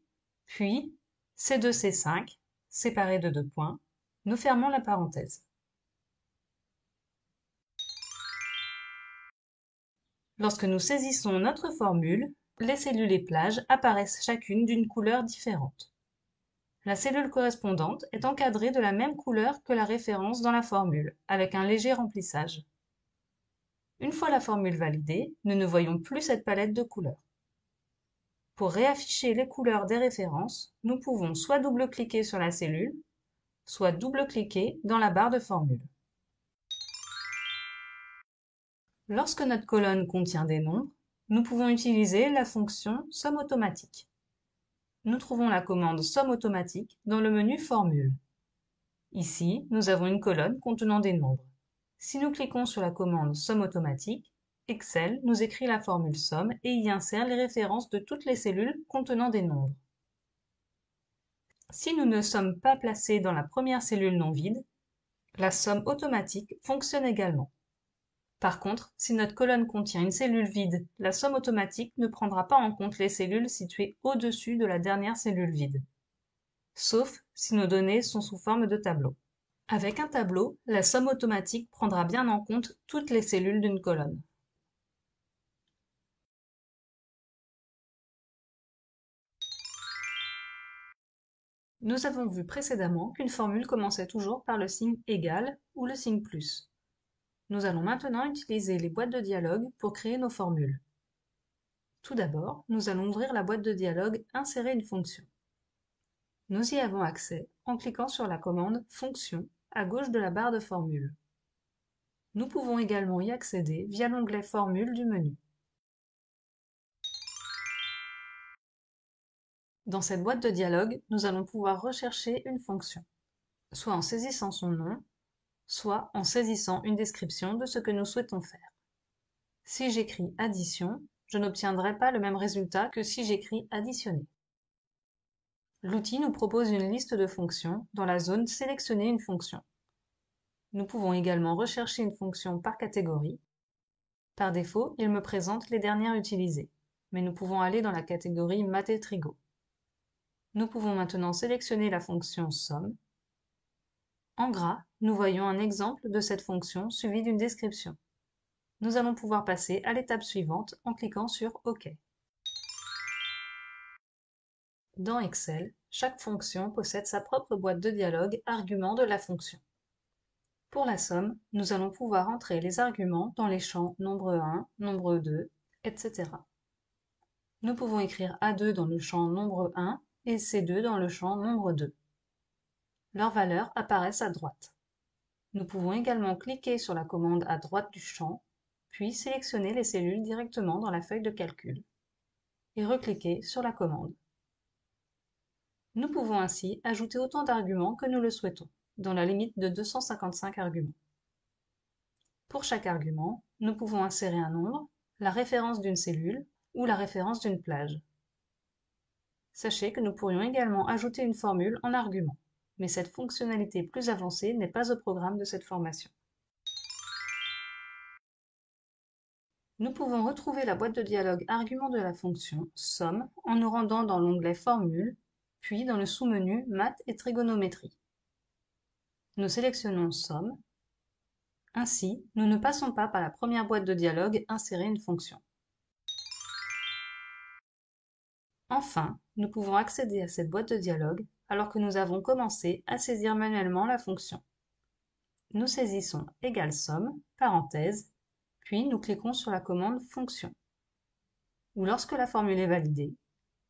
puis C2, C5 séparés de deux points. Nous fermons la parenthèse. Lorsque nous saisissons notre formule, les cellules et plages apparaissent chacune d'une couleur différente. La cellule correspondante est encadrée de la même couleur que la référence dans la formule, avec un léger remplissage. Une fois la formule validée, nous ne voyons plus cette palette de couleurs. Pour réafficher les couleurs des références, nous pouvons soit double-cliquer sur la cellule, soit double-cliquer dans la barre de formule. Lorsque notre colonne contient des nombres, nous pouvons utiliser la fonction somme automatique. Nous trouvons la commande somme automatique dans le menu formule. Ici, nous avons une colonne contenant des nombres. Si nous cliquons sur la commande somme automatique, Excel nous écrit la formule somme et y insère les références de toutes les cellules contenant des nombres. Si nous ne sommes pas placés dans la première cellule non vide, la somme automatique fonctionne également. Par contre, si notre colonne contient une cellule vide, la somme automatique ne prendra pas en compte les cellules situées au-dessus de la dernière cellule vide, sauf si nos données sont sous forme de tableau. Avec un tableau, la somme automatique prendra bien en compte toutes les cellules d'une colonne. Nous avons vu précédemment qu'une formule commençait toujours par le signe égal ou le signe plus. Nous allons maintenant utiliser les boîtes de dialogue pour créer nos formules. Tout d'abord, nous allons ouvrir la boîte de dialogue « Insérer une fonction ». Nous y avons accès en cliquant sur la commande « Fonction » à gauche de la barre de formule. Nous pouvons également y accéder via l'onglet « Formule » du menu. Dans cette boîte de dialogue, nous allons pouvoir rechercher une fonction, soit en saisissant son nom, soit en saisissant une description de ce que nous souhaitons faire. Si j'écris « addition », je n'obtiendrai pas le même résultat que si j'écris « additionner ». L'outil nous propose une liste de fonctions dans la zone « Sélectionner une fonction ». Nous pouvons également rechercher une fonction par catégorie. Par défaut, il me présente les dernières utilisées, mais nous pouvons aller dans la catégorie Math et Trigo. Nous pouvons maintenant sélectionner la fonction somme. En gras, nous voyons un exemple de cette fonction suivi d'une description. Nous allons pouvoir passer à l'étape suivante en cliquant sur OK. Dans Excel, chaque fonction possède sa propre boîte de dialogue argument de la fonction. Pour la somme, nous allons pouvoir entrer les arguments dans les champs nombre 1, nombre 2, etc. Nous pouvons écrire A2 dans le champ nombre 1 et C2 dans le champ nombre 2. Leurs valeurs apparaissent à droite. Nous pouvons également cliquer sur la commande à droite du champ, puis sélectionner les cellules directement dans la feuille de calcul, et recliquer sur la commande. Nous pouvons ainsi ajouter autant d'arguments que nous le souhaitons, dans la limite de 255 arguments. Pour chaque argument, nous pouvons insérer un nombre, la référence d'une cellule ou la référence d'une plage. Sachez que nous pourrions également ajouter une formule en argument, mais cette fonctionnalité plus avancée n'est pas au programme de cette formation. Nous pouvons retrouver la boîte de dialogue argument de la fonction somme en nous rendant dans l'onglet Formule, puis dans le sous-menu Maths et trigonométrie. Nous sélectionnons somme. Ainsi, nous ne passons pas par la première boîte de dialogue Insérer une fonction. Enfin, nous pouvons accéder à cette boîte de dialogue alors que nous avons commencé à saisir manuellement la fonction. Nous saisissons égale somme, parenthèse, puis nous cliquons sur la commande fonction, ou lorsque la formule est validée,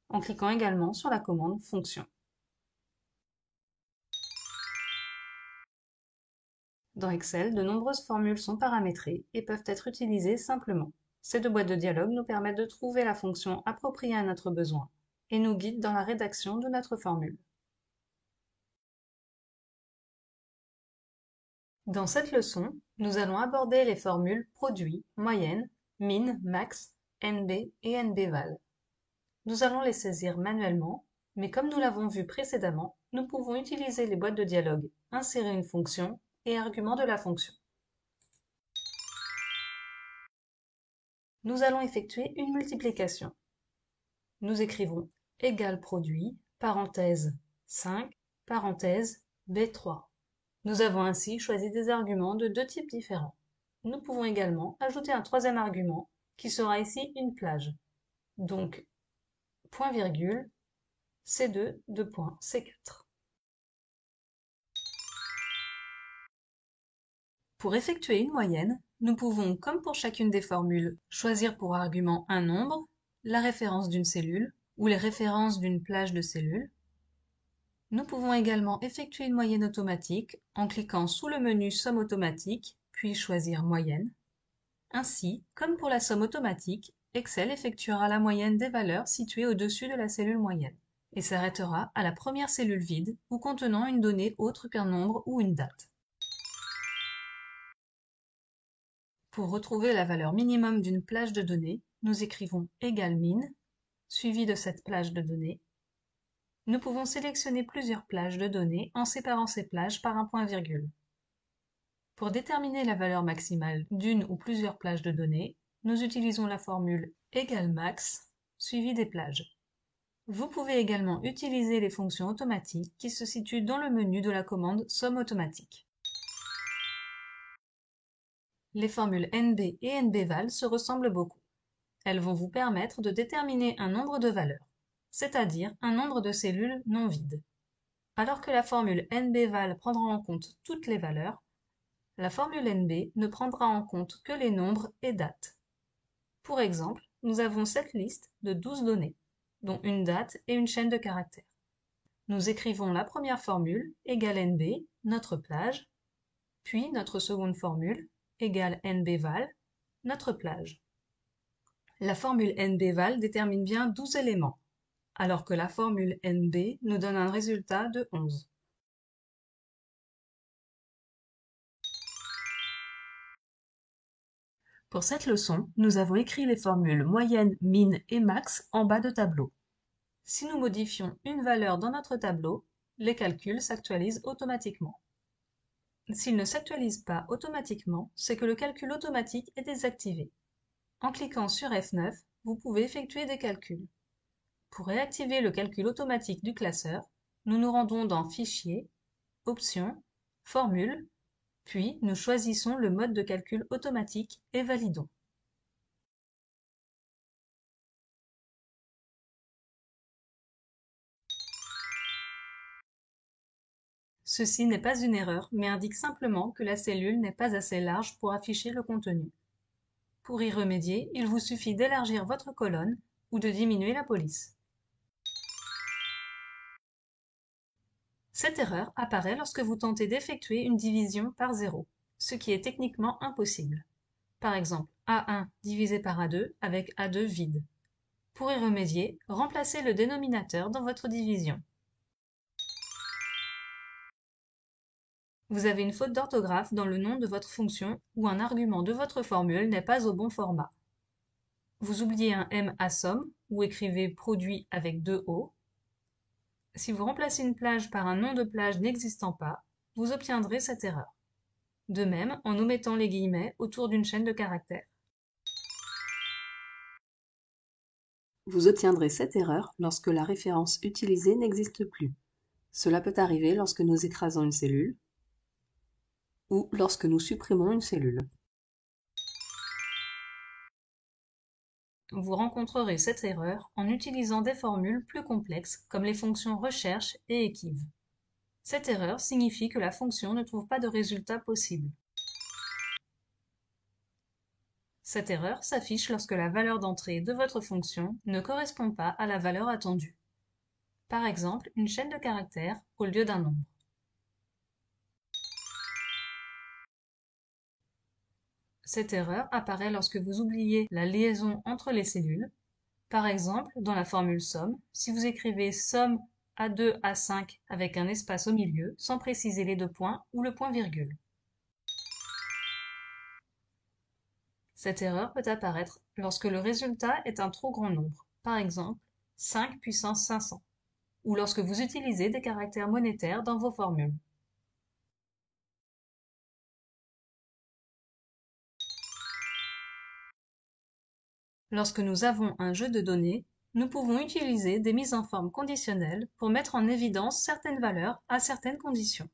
en cliquant également sur la commande fonction. Dans Excel, de nombreuses formules sont paramétrées et peuvent être utilisées simplement. Ces deux boîtes de dialogue nous permettent de trouver la fonction appropriée à notre besoin et nous guident dans la rédaction de notre formule. Dans cette leçon, nous allons aborder les formules produit, moyenne, min, max, NB et NBval. Nous allons les saisir manuellement, mais comme nous l'avons vu précédemment, nous pouvons utiliser les boîtes de dialogue insérer une fonction et argument de la fonction. Nous allons effectuer une multiplication. Nous écrivons égal produit, parenthèse 5, parenthèse B3. Nous avons ainsi choisi des arguments de deux types différents. Nous pouvons également ajouter un troisième argument qui sera ici une plage. Donc, point virgule, C2 de point C4. Pour effectuer une moyenne, nous pouvons, comme pour chacune des formules, choisir pour argument un nombre, la référence d'une cellule ou les références d'une plage de cellules. Nous pouvons également effectuer une moyenne automatique en cliquant sous le menu Somme automatique, puis choisir Moyenne. Ainsi, comme pour la somme automatique, Excel effectuera la moyenne des valeurs situées au-dessus de la cellule moyenne et s'arrêtera à la première cellule vide ou contenant une donnée autre qu'un nombre ou une date. Pour retrouver la valeur minimum d'une plage de données, nous écrivons =min, suivi de cette plage de données. Nous pouvons sélectionner plusieurs plages de données en séparant ces plages par un point-virgule. Pour déterminer la valeur maximale d'une ou plusieurs plages de données, nous utilisons la formule =max suivie des plages. Vous pouvez également utiliser les fonctions automatiques qui se situent dans le menu de la commande Somme automatique. Les formules NB et NBval se ressemblent beaucoup. Elles vont vous permettre de déterminer un nombre de valeurs, c'est-à-dire un nombre de cellules non vides. Alors que la formule NBval prendra en compte toutes les valeurs, la formule NB ne prendra en compte que les nombres et dates. Pour exemple, nous avons cette liste de 12 données, dont une date et une chaîne de caractères. Nous écrivons la première formule =NB, notre plage, puis notre seconde formule =NBval, notre plage. La formule NBval détermine bien 12 éléments, alors que la formule NB nous donne un résultat de 11. Pour cette leçon, nous avons écrit les formules moyenne, min et max en bas de tableau. Si nous modifions une valeur dans notre tableau, les calculs s'actualisent automatiquement. S'ils ne s'actualisent pas automatiquement, c'est que le calcul automatique est désactivé. En cliquant sur F9, vous pouvez effectuer des calculs. Pour réactiver le calcul automatique du classeur, nous nous rendons dans Fichier, Options, Formule, puis nous choisissons le mode de calcul automatique et validons. Ceci n'est pas une erreur, mais indique simplement que la cellule n'est pas assez large pour afficher le contenu. Pour y remédier, il vous suffit d'élargir votre colonne ou de diminuer la police. Cette erreur apparaît lorsque vous tentez d'effectuer une division par 0, ce qui est techniquement impossible. Par exemple, A1 divisé par A2 avec A2 vide. Pour y remédier, remplacez le dénominateur dans votre division. Vous avez une faute d'orthographe dans le nom de votre fonction ou un argument de votre formule n'est pas au bon format. Vous oubliez un M à somme ou écrivez produit avec 2 O. Si vous remplacez une plage par un nom de plage n'existant pas, vous obtiendrez cette erreur. De même, en omettant les guillemets autour d'une chaîne de caractères. Vous obtiendrez cette erreur lorsque la référence utilisée n'existe plus. Cela peut arriver lorsque nous écrasons une cellule ou lorsque nous supprimons une cellule. Vous rencontrerez cette erreur en utilisant des formules plus complexes comme les fonctions recherche et équive. Cette erreur signifie que la fonction ne trouve pas de résultat possible. Cette erreur s'affiche lorsque la valeur d'entrée de votre fonction ne correspond pas à la valeur attendue. Par exemple, une chaîne de caractères au lieu d'un nombre. Cette erreur apparaît lorsque vous oubliez la liaison entre les cellules. Par exemple, dans la formule somme, si vous écrivez somme A2 A5 avec un espace au milieu, sans préciser les deux points ou le point-virgule. Cette erreur peut apparaître lorsque le résultat est un trop grand nombre, par exemple 5 puissance 500, ou lorsque vous utilisez des caractères monétaires dans vos formules. Lorsque nous avons un jeu de données, nous pouvons utiliser des mises en forme conditionnelles pour mettre en évidence certaines valeurs à certaines conditions.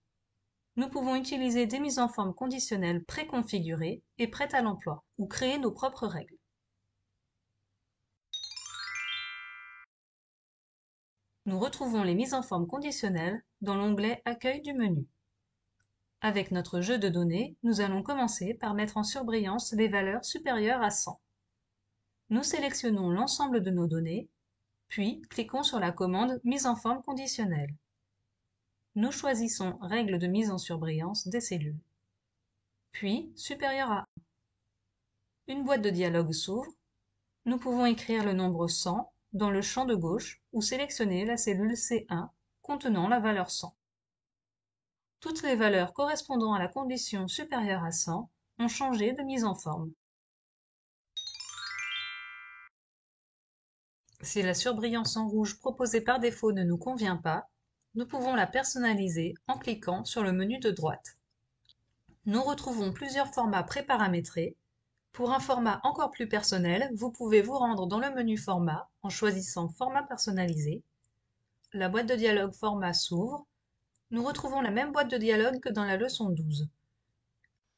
Nous pouvons utiliser des mises en forme conditionnelles préconfigurées et prêtes à l'emploi, ou créer nos propres règles. Nous retrouvons les mises en forme conditionnelles dans l'onglet Accueil du menu. Avec notre jeu de données, nous allons commencer par mettre en surbrillance les valeurs supérieures à 100. Nous sélectionnons l'ensemble de nos données, puis cliquons sur la commande Mise en forme conditionnelle. Nous choisissons Règle de mise en surbrillance des cellules, puis supérieur à 1. Une boîte de dialogue s'ouvre. Nous pouvons écrire le nombre 100 dans le champ de gauche ou sélectionner la cellule C1 contenant la valeur 100. Toutes les valeurs correspondant à la condition supérieure à 100 ont changé de mise en forme. Si la surbrillance en rouge proposée par défaut ne nous convient pas, nous pouvons la personnaliser en cliquant sur le menu de droite. Nous retrouvons plusieurs formats préparamétrés. Pour un format encore plus personnel, vous pouvez vous rendre dans le menu Format en choisissant Format personnalisé. La boîte de dialogue Format s'ouvre. Nous retrouvons la même boîte de dialogue que dans la leçon 12.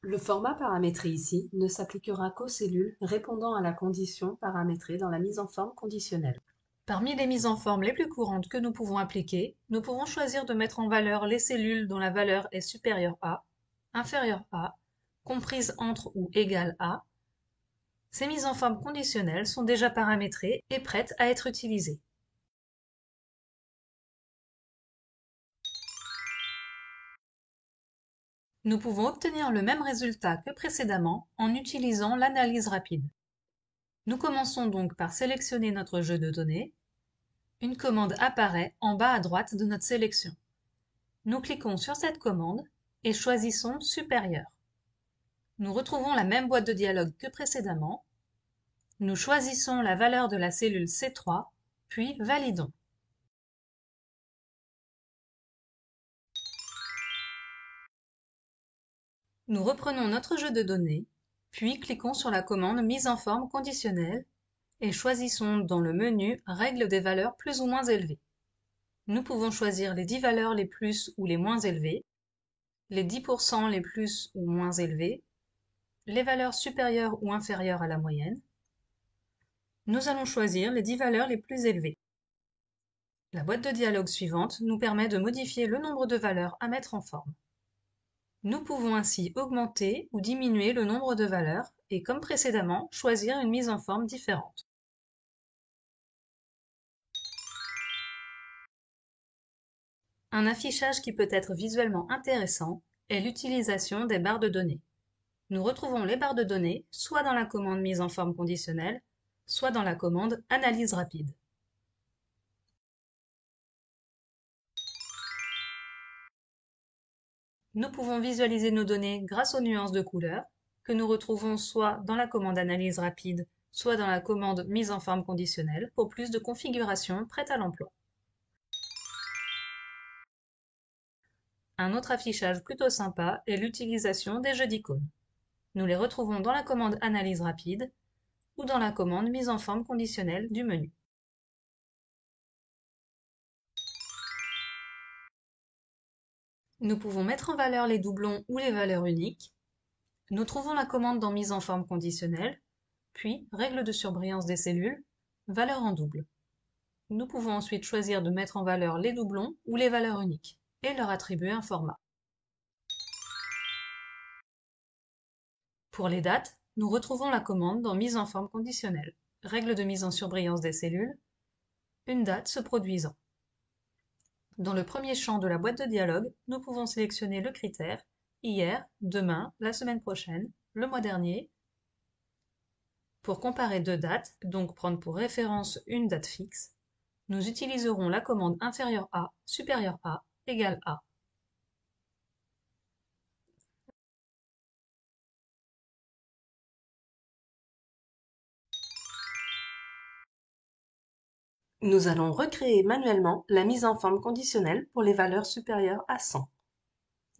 Le format paramétré ici ne s'appliquera qu'aux cellules répondant à la condition paramétrée dans la mise en forme conditionnelle. Parmi les mises en forme les plus courantes que nous pouvons appliquer, nous pouvons choisir de mettre en valeur les cellules dont la valeur est supérieure à, inférieure à, comprise entre ou égale à. Ces mises en forme conditionnelles sont déjà paramétrées et prêtes à être utilisées. Nous pouvons obtenir le même résultat que précédemment en utilisant l'analyse rapide. Nous commençons donc par sélectionner notre jeu de données. Une commande apparaît en bas à droite de notre sélection. Nous cliquons sur cette commande et choisissons Supérieur. Nous retrouvons la même boîte de dialogue que précédemment. Nous choisissons la valeur de la cellule C3, puis validons. Nous reprenons notre jeu de données, puis cliquons sur la commande Mise en forme conditionnelle et choisissons dans le menu Règle des valeurs plus ou moins élevées. Nous pouvons choisir les 10 valeurs les plus ou les moins élevées, les 10% les plus ou moins élevés, les valeurs supérieures ou inférieures à la moyenne. Nous allons choisir les 10 valeurs les plus élevées. La boîte de dialogue suivante nous permet de modifier le nombre de valeurs à mettre en forme. Nous pouvons ainsi augmenter ou diminuer le nombre de valeurs et, comme précédemment, choisir une mise en forme différente. Un affichage qui peut être visuellement intéressant est l'utilisation des barres de données. Nous retrouvons les barres de données soit dans la commande Mise en forme conditionnelle, soit dans la commande Analyse rapide. Nous pouvons visualiser nos données grâce aux nuances de couleurs, que nous retrouvons soit dans la commande Analyse rapide, soit dans la commande Mise en forme conditionnelle pour plus de configurations prêtes à l'emploi. Un autre affichage plutôt sympa est l'utilisation des jeux d'icônes. Nous les retrouvons dans la commande Analyse rapide ou dans la commande Mise en forme conditionnelle du menu. Nous pouvons mettre en valeur les doublons ou les valeurs uniques. Nous trouvons la commande dans Mise en forme conditionnelle, puis Règle de surbrillance des cellules, valeur en double. Nous pouvons ensuite choisir de mettre en valeur les doublons ou les valeurs uniques et leur attribuer un format. Pour les dates, nous retrouvons la commande dans Mise en forme conditionnelle, Règle de mise en surbrillance des cellules, une date se produisant. Dans le premier champ de la boîte de dialogue, nous pouvons sélectionner le critère hier, demain, la semaine prochaine, le mois dernier. Pour comparer deux dates, donc prendre pour référence une date fixe, nous utiliserons la commande inférieur à, supérieur à, égale à. Nous allons recréer manuellement la mise en forme conditionnelle pour les valeurs supérieures à 100.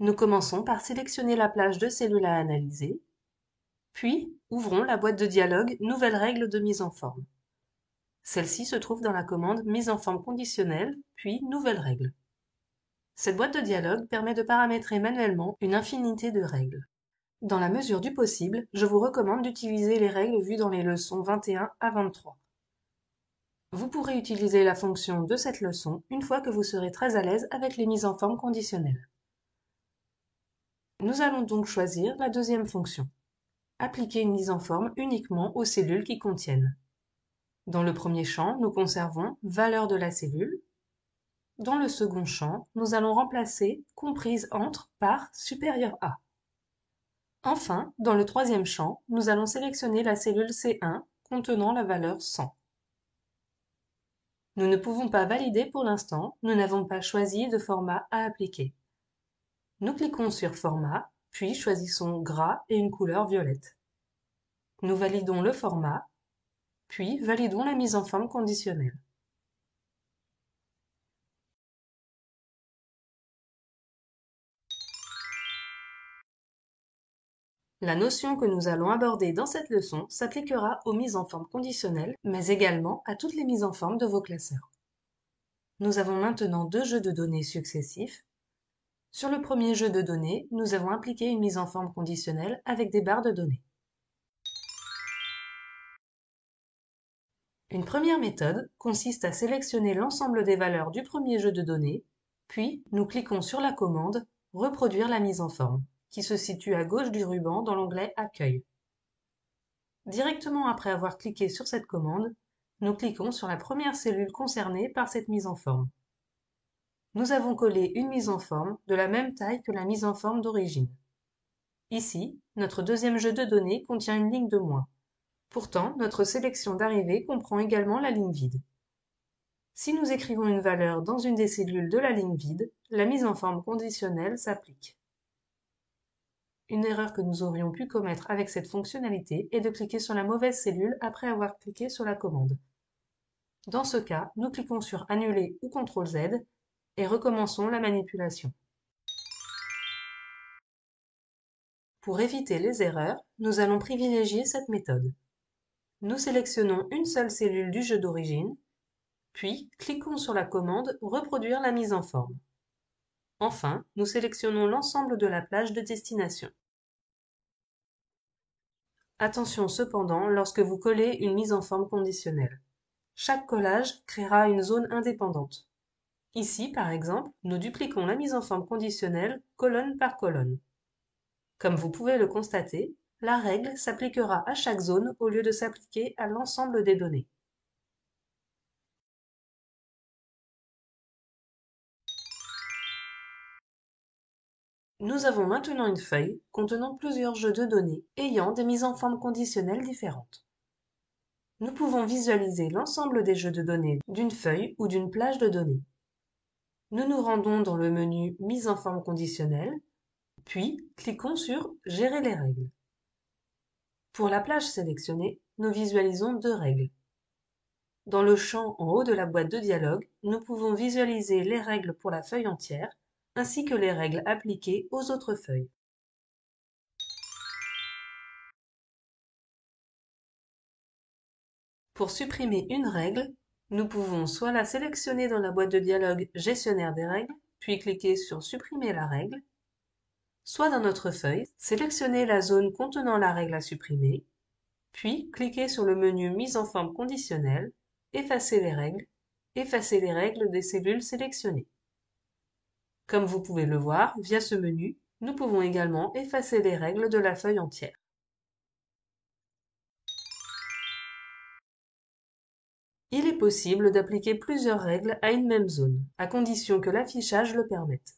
Nous commençons par sélectionner la plage de cellules à analyser, puis ouvrons la boîte de dialogue Nouvelle règle de mise en forme. Celle-ci se trouve dans la commande Mise en forme conditionnelle, puis Nouvelle règle. Cette boîte de dialogue permet de paramétrer manuellement une infinité de règles. Dans la mesure du possible, je vous recommande d'utiliser les règles vues dans les leçons 21 à 23. Vous pourrez utiliser la fonction de cette leçon une fois que vous serez très à l'aise avec les mises en forme conditionnelles. Nous allons donc choisir la deuxième fonction. Appliquer une mise en forme uniquement aux cellules qui contiennent. Dans le premier champ, nous conservons valeur de la cellule. Dans le second champ, nous allons remplacer comprise entre par supérieur à. Enfin, dans le troisième champ, nous allons sélectionner la cellule C1 contenant la valeur 100. Nous ne pouvons pas valider pour l'instant, nous n'avons pas choisi de format à appliquer. Nous cliquons sur Format, puis choisissons Gras et une couleur violette. Nous validons le format, puis validons la mise en forme conditionnelle. La notion que nous allons aborder dans cette leçon s'appliquera aux mises en forme conditionnelles, mais également à toutes les mises en forme de vos classeurs. Nous avons maintenant deux jeux de données successifs. Sur le premier jeu de données, nous avons appliqué une mise en forme conditionnelle avec des barres de données. Une première méthode consiste à sélectionner l'ensemble des valeurs du premier jeu de données, puis nous cliquons sur la commande « Reproduire la mise en forme » qui se situe à gauche du ruban dans l'onglet « Accueil ». Directement après avoir cliqué sur cette commande, nous cliquons sur la première cellule concernée par cette mise en forme. Nous avons collé une mise en forme de la même taille que la mise en forme d'origine. Ici, notre deuxième jeu de données contient une ligne de moins. Pourtant, notre sélection d'arrivée comprend également la ligne vide. Si nous écrivons une valeur dans une des cellules de la ligne vide, la mise en forme conditionnelle s'applique. Une erreur que nous aurions pu commettre avec cette fonctionnalité est de cliquer sur la mauvaise cellule après avoir cliqué sur la commande. Dans ce cas, nous cliquons sur Annuler ou CTRL Z et recommençons la manipulation. Pour éviter les erreurs, nous allons privilégier cette méthode. Nous sélectionnons une seule cellule du jeu d'origine, puis cliquons sur la commande « Reproduire la mise en forme ». Enfin, nous sélectionnons l'ensemble de la plage de destination. Attention cependant lorsque vous collez une mise en forme conditionnelle. Chaque collage créera une zone indépendante. Ici, par exemple, nous dupliquons la mise en forme conditionnelle colonne par colonne. Comme vous pouvez le constater, la règle s'appliquera à chaque zone au lieu de s'appliquer à l'ensemble des données. Nous avons maintenant une feuille contenant plusieurs jeux de données ayant des mises en forme conditionnelles différentes. Nous pouvons visualiser l'ensemble des jeux de données d'une feuille ou d'une plage de données. Nous nous rendons dans le menu Mise en forme conditionnelle, puis cliquons sur Gérer les règles. Pour la plage sélectionnée, nous visualisons deux règles. Dans le champ en haut de la boîte de dialogue, nous pouvons visualiser les règles pour la feuille entière, ainsi que les règles appliquées aux autres feuilles. Pour supprimer une règle, nous pouvons soit la sélectionner dans la boîte de dialogue Gestionnaire des règles, puis cliquer sur Supprimer la règle, soit dans notre feuille, sélectionner la zone contenant la règle à supprimer, puis cliquer sur le menu Mise en forme conditionnelle, effacer les règles des cellules sélectionnées. Comme vous pouvez le voir, via ce menu, nous pouvons également effacer les règles de la feuille entière. Il est possible d'appliquer plusieurs règles à une même zone, à condition que l'affichage le permette.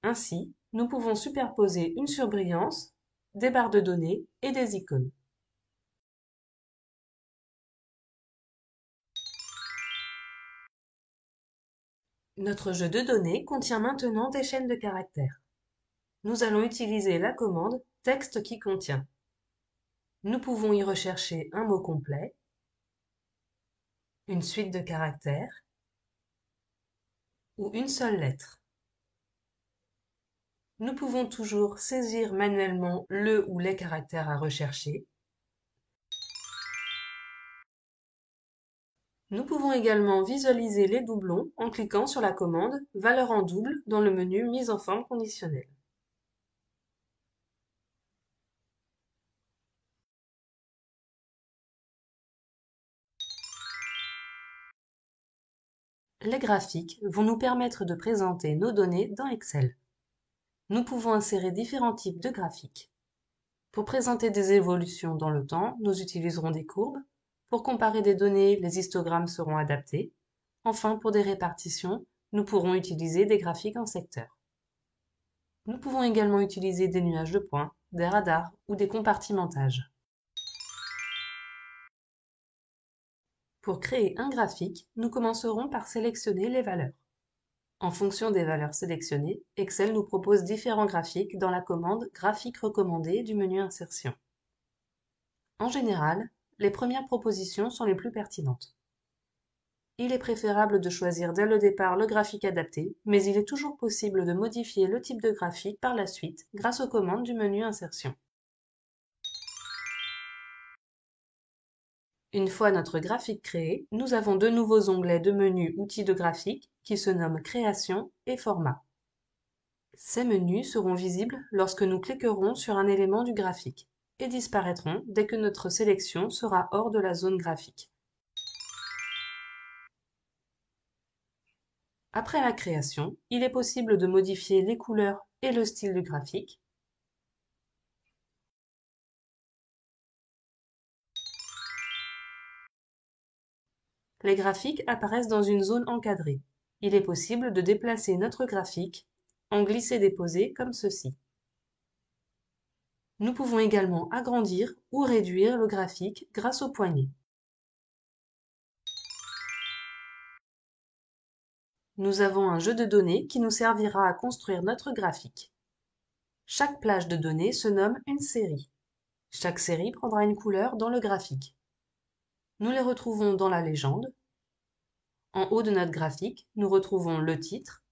Ainsi, nous pouvons superposer une surbrillance, des barres de données et des icônes. Notre jeu de données contient maintenant des chaînes de caractères. Nous allons utiliser la commande « Texte qui contient ». Nous pouvons y rechercher un mot complet, une suite de caractères ou une seule lettre. Nous pouvons toujours saisir manuellement le ou les caractères à rechercher. Nous pouvons également visualiser les doublons en cliquant sur la commande « Valeur en double » dans le menu « Mise en forme conditionnelle ». Les graphiques vont nous permettre de présenter nos données dans Excel. Nous pouvons insérer différents types de graphiques. Pour présenter des évolutions dans le temps, nous utiliserons des courbes. Pour comparer des données, les histogrammes seront adaptés. Enfin, pour des répartitions, nous pourrons utiliser des graphiques en secteurs. Nous pouvons également utiliser des nuages de points, des radars ou des compartimentages. Pour créer un graphique, nous commencerons par sélectionner les valeurs. En fonction des valeurs sélectionnées, Excel nous propose différents graphiques dans la commande Graphique recommandé du menu Insertion. En général, les premières propositions sont les plus pertinentes. Il est préférable de choisir dès le départ le graphique adapté, mais il est toujours possible de modifier le type de graphique par la suite grâce aux commandes du menu Insertion. Une fois notre graphique créé, nous avons deux nouveaux onglets de menu Outils de graphique qui se nomment Création et Format. Ces menus seront visibles lorsque nous cliquerons sur un élément du graphique et disparaîtront dès que notre sélection sera hors de la zone graphique. Après la création, il est possible de modifier les couleurs et le style du graphique. Les graphiques apparaissent dans une zone encadrée. Il est possible de déplacer notre graphique en glisser-déposer comme ceci. Nous pouvons également agrandir ou réduire le graphique grâce aux poignées. Nous avons un jeu de données qui nous servira à construire notre graphique. Chaque plage de données se nomme une série. Chaque série prendra une couleur dans le graphique. Nous les retrouvons dans la légende. En haut de notre graphique, nous retrouvons le titre.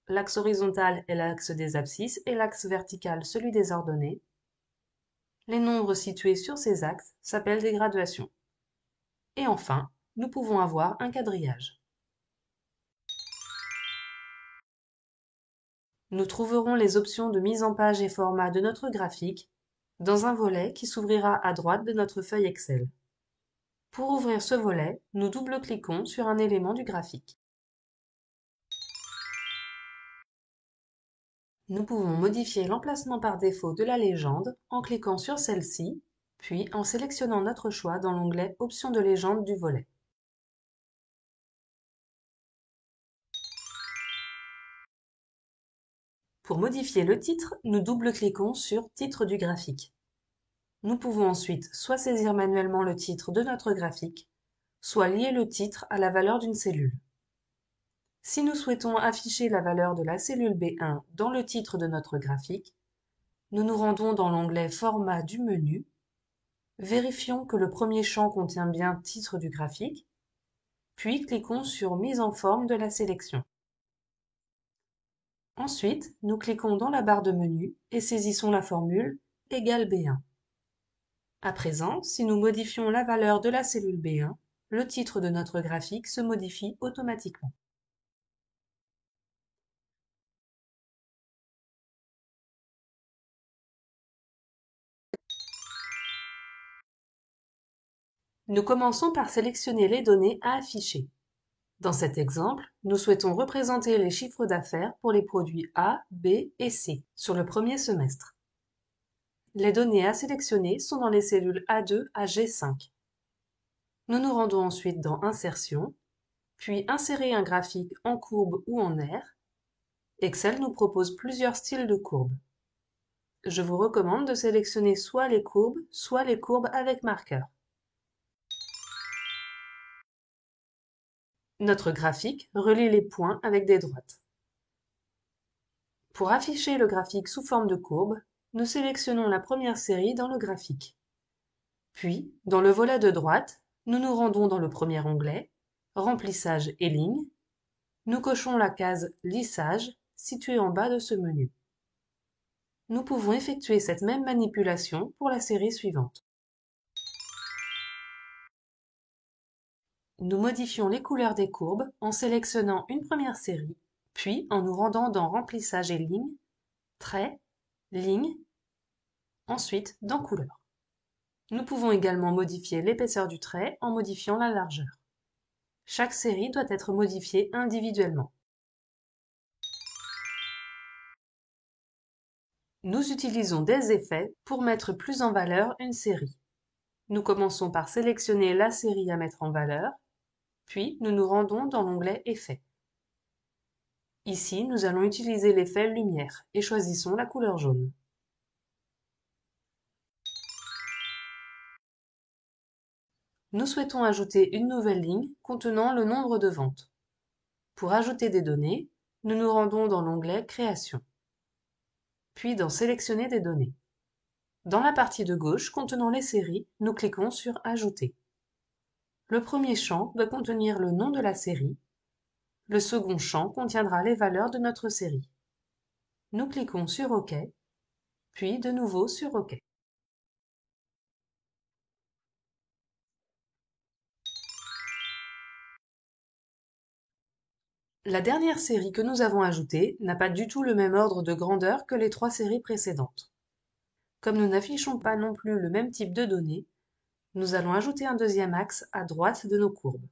L'axe horizontal est l'axe des abscisses et l'axe vertical celui des ordonnées. Les nombres situés sur ces axes s'appellent des graduations. Et enfin, nous pouvons avoir un quadrillage. Nous trouverons les options de mise en page et format de notre graphique dans un volet qui s'ouvrira à droite de notre feuille Excel. Pour ouvrir ce volet, nous double-cliquons sur un élément du graphique. Nous pouvons modifier l'emplacement par défaut de la légende en cliquant sur celle-ci, puis en sélectionnant notre choix dans l'onglet Options de légende du volet. Pour modifier le titre, nous double-cliquons sur Titre du graphique. Nous pouvons ensuite soit saisir manuellement le titre de notre graphique, soit lier le titre à la valeur d'une cellule. Si nous souhaitons afficher la valeur de la cellule B1 dans le titre de notre graphique, nous nous rendons dans l'onglet Format du menu, vérifions que le premier champ contient bien Titre du graphique, puis cliquons sur Mise en forme de la sélection. Ensuite, nous cliquons dans la barre de menu et saisissons la formule égale B1. À présent, si nous modifions la valeur de la cellule B1, le titre de notre graphique se modifie automatiquement. Nous commençons par sélectionner les données à afficher. Dans cet exemple, nous souhaitons représenter les chiffres d'affaires pour les produits A, B et C sur le premier semestre. Les données à sélectionner sont dans les cellules A2 à G5. Nous nous rendons ensuite dans Insertion, puis Insérer un graphique en courbe ou en aire. Excel nous propose plusieurs styles de courbes. Je vous recommande de sélectionner soit les courbes avec marqueur. Notre graphique relie les points avec des droites. Pour afficher le graphique sous forme de courbe, nous sélectionnons la première série dans le graphique. Puis, dans le volet de droite, nous nous rendons dans le premier onglet, Remplissage et lignes. Nous cochons la case Lissage située en bas de ce menu. Nous pouvons effectuer cette même manipulation pour la série suivante. Nous modifions les couleurs des courbes en sélectionnant une première série, puis en nous rendant dans Remplissage et lignes, Traits, Lignes, ensuite dans Couleurs. Nous pouvons également modifier l'épaisseur du trait en modifiant la largeur. Chaque série doit être modifiée individuellement. Nous utilisons des effets pour mettre plus en valeur une série. Nous commençons par sélectionner la série à mettre en valeur, puis nous nous rendons dans l'onglet Effets. Ici, nous allons utiliser l'effet Lumière et choisissons la couleur jaune. Nous souhaitons ajouter une nouvelle ligne contenant le nombre de ventes. Pour ajouter des données, nous nous rendons dans l'onglet Création, puis dans Sélectionner des données. Dans la partie de gauche contenant les séries, nous cliquons sur Ajouter. Le premier champ doit contenir le nom de la série. Le second champ contiendra les valeurs de notre série. Nous cliquons sur OK, puis de nouveau sur OK. La dernière série que nous avons ajoutée n'a pas du tout le même ordre de grandeur que les 3 séries précédentes. Comme nous n'affichons pas non plus le même type de données, nous allons ajouter un deuxième axe à droite de nos courbes.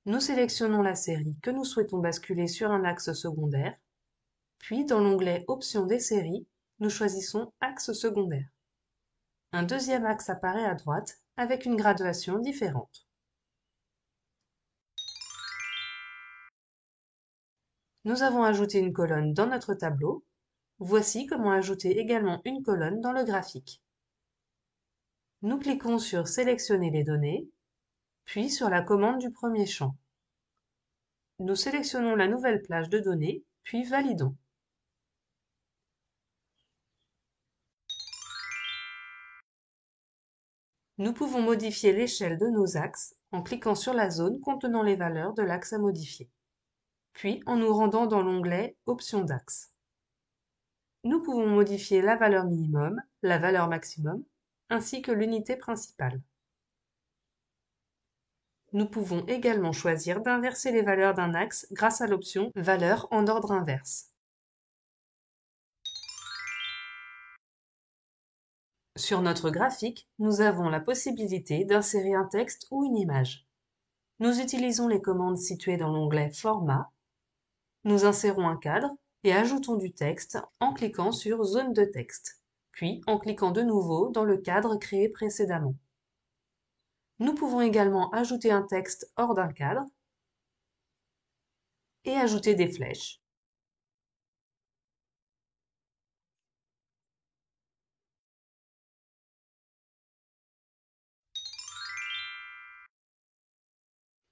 Nous sélectionnons la série que nous souhaitons basculer sur un axe secondaire, puis dans l'onglet Options des séries, nous choisissons Axe secondaire. Un deuxième axe apparaît à droite avec une graduation différente. Nous avons ajouté une colonne dans notre tableau. Voici comment ajouter également une colonne dans le graphique. Nous cliquons sur Sélectionner les données, puis sur la commande du premier champ. Nous sélectionnons la nouvelle plage de données, puis validons. Nous pouvons modifier l'échelle de nos axes en cliquant sur la zone contenant les valeurs de l'axe à modifier, puis en nous rendant dans l'onglet Options d'axe. Nous pouvons modifier la valeur minimum, la valeur maximum, ainsi que l'unité principale. Nous pouvons également choisir d'inverser les valeurs d'un axe grâce à l'option Valeurs en ordre inverse. Sur notre graphique, nous avons la possibilité d'insérer un texte ou une image. Nous utilisons les commandes situées dans l'onglet Format. Nous insérons un cadre et ajoutons du texte en cliquant sur Zone de texte, puis en cliquant de nouveau dans le cadre créé précédemment. Nous pouvons également ajouter un texte hors d'un cadre et ajouter des flèches.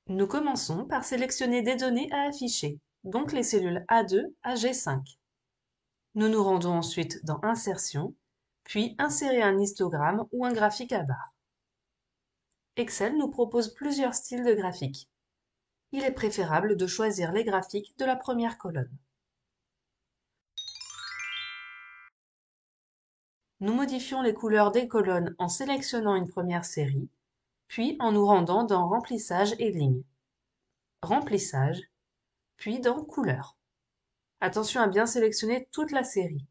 Nous commençons par sélectionner des données à afficher, donc les cellules A2 à G5. Nous nous rendons ensuite dans Insertion, puis Insérer un histogramme ou un graphique à barres. Excel nous propose plusieurs styles de graphiques. Il est préférable de choisir les graphiques de la première colonne. Nous modifions les couleurs des colonnes en sélectionnant une première série, puis en nous rendant dans Remplissage et lignes. Remplissage, puis dans Couleurs. Attention à bien sélectionner toute la série.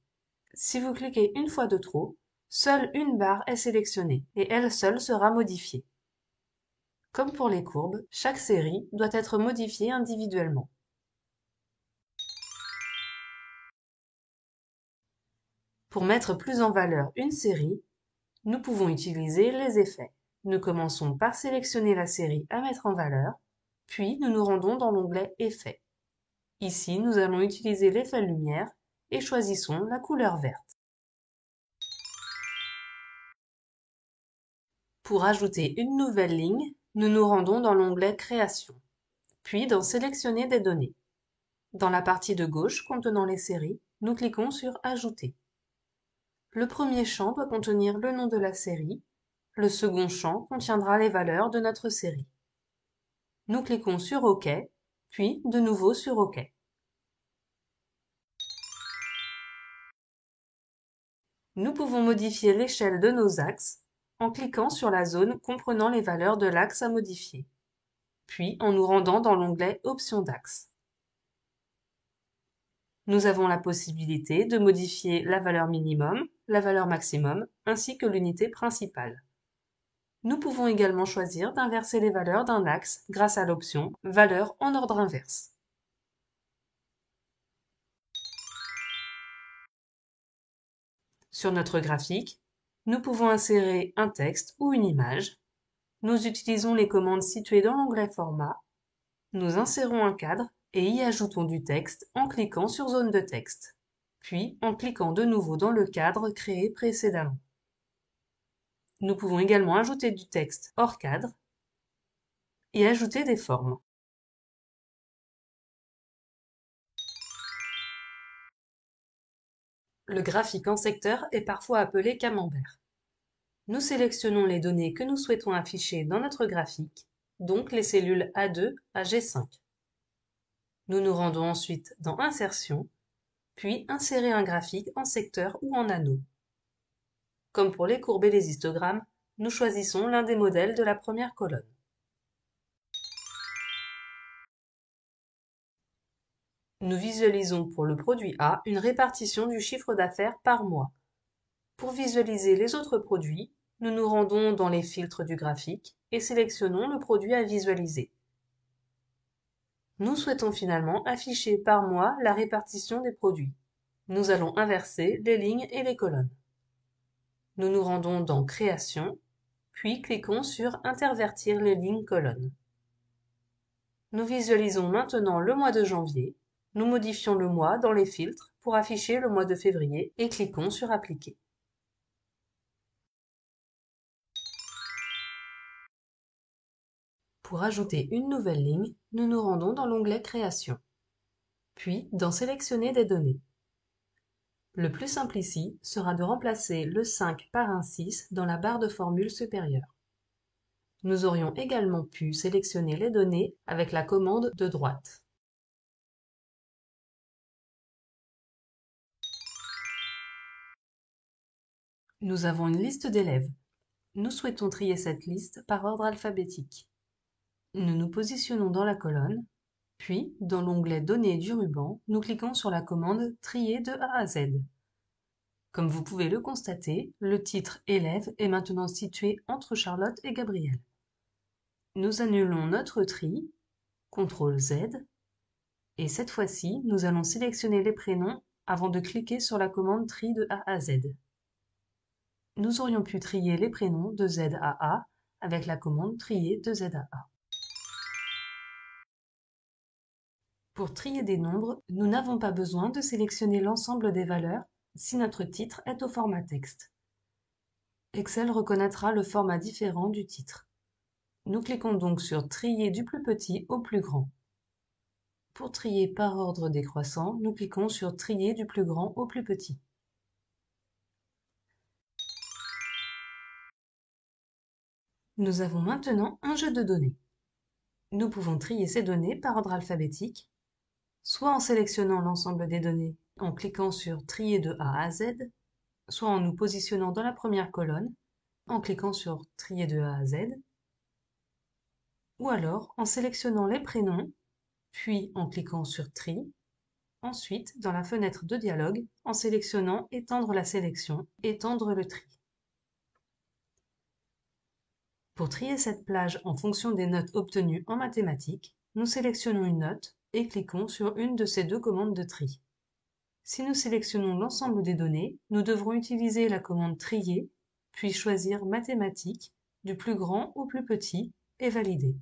Si vous cliquez une fois de trop, seule une barre est sélectionnée et elle seule sera modifiée. Comme pour les courbes, chaque série doit être modifiée individuellement. Pour mettre plus en valeur une série, nous pouvons utiliser les effets. Nous commençons par sélectionner la série à mettre en valeur, puis nous nous rendons dans l'onglet Effets. Ici, nous allons utiliser l'effet lumière et choisissons la couleur verte. Pour ajouter une nouvelle ligne, nous nous rendons dans l'onglet Création, puis dans Sélectionner des données. Dans la partie de gauche contenant les séries, nous cliquons sur Ajouter. Le premier champ doit contenir le nom de la série. Le second champ contiendra les valeurs de notre série. Nous cliquons sur OK, puis de nouveau sur OK. Nous pouvons modifier l'échelle de nos axes en cliquant sur la zone comprenant les valeurs de l'axe à modifier, puis en nous rendant dans l'onglet Options d'axe. Nous avons la possibilité de modifier la valeur minimum, la valeur maximum, ainsi que l'unité principale. Nous pouvons également choisir d'inverser les valeurs d'un axe grâce à l'option Valeurs en ordre inverse. Sur notre graphique, nous pouvons insérer un texte ou une image. Nous utilisons les commandes situées dans l'onglet Format. Nous insérons un cadre et y ajoutons du texte en cliquant sur Zone de texte, puis en cliquant de nouveau dans le cadre créé précédemment. Nous pouvons également ajouter du texte hors cadre et ajouter des formes. Le graphique en secteur est parfois appelé camembert. Nous sélectionnons les données que nous souhaitons afficher dans notre graphique, donc les cellules A2 à G5. Nous nous rendons ensuite dans Insertion, puis Insérer un graphique en secteur ou en anneau. Comme pour les courbes et les histogrammes, nous choisissons l'un des modèles de la première colonne. Nous visualisons pour le produit A une répartition du chiffre d'affaires par mois. Pour visualiser les autres produits, nous nous rendons dans les filtres du graphique et sélectionnons le produit à visualiser. Nous souhaitons finalement afficher par mois la répartition des produits. Nous allons inverser les lignes et les colonnes. Nous nous rendons dans Création, puis cliquons sur Intervertir les lignes-colonnes. Nous visualisons maintenant le mois de janvier. Nous modifions le mois dans les filtres pour afficher le mois de février et cliquons sur Appliquer. Pour ajouter une nouvelle ligne, nous nous rendons dans l'onglet Création, puis dans Sélectionner des données. Le plus simple ici sera de remplacer le 5 par un 6 dans la barre de formule supérieure. Nous aurions également pu sélectionner les données avec la commande de droite. Nous avons une liste d'élèves. Nous souhaitons trier cette liste par ordre alphabétique. Nous nous positionnons dans la colonne, puis dans l'onglet Données du ruban, nous cliquons sur la commande Trier de A à Z. Comme vous pouvez le constater, le titre Élève est maintenant situé entre Charlotte et Gabriel. Nous annulons notre tri, CTRL Z, et cette fois-ci, nous allons sélectionner les prénoms avant de cliquer sur la commande Tri de A à Z. Nous aurions pu trier les prénoms de Z à A avec la commande Trier de Z à A. Pour trier des nombres, nous n'avons pas besoin de sélectionner l'ensemble des valeurs si notre titre est au format texte. Excel reconnaîtra le format différent du titre. Nous cliquons donc sur Trier du plus petit au plus grand. Pour trier par ordre décroissant, nous cliquons sur Trier du plus grand au plus petit. Nous avons maintenant un jeu de données. Nous pouvons trier ces données par ordre alphabétique, soit en sélectionnant l'ensemble des données en cliquant sur Trier de A à Z, soit en nous positionnant dans la première colonne en cliquant sur Trier de A à Z, ou alors en sélectionnant les prénoms, puis en cliquant sur Tri, ensuite dans la fenêtre de dialogue en sélectionnant Étendre la sélection, Étendre le tri. Pour trier cette plage en fonction des notes obtenues en mathématiques, nous sélectionnons une note et cliquons sur une de ces deux commandes de tri. Si nous sélectionnons l'ensemble des données, nous devrons utiliser la commande Trier, puis choisir Mathématiques, du plus grand au plus petit, et valider.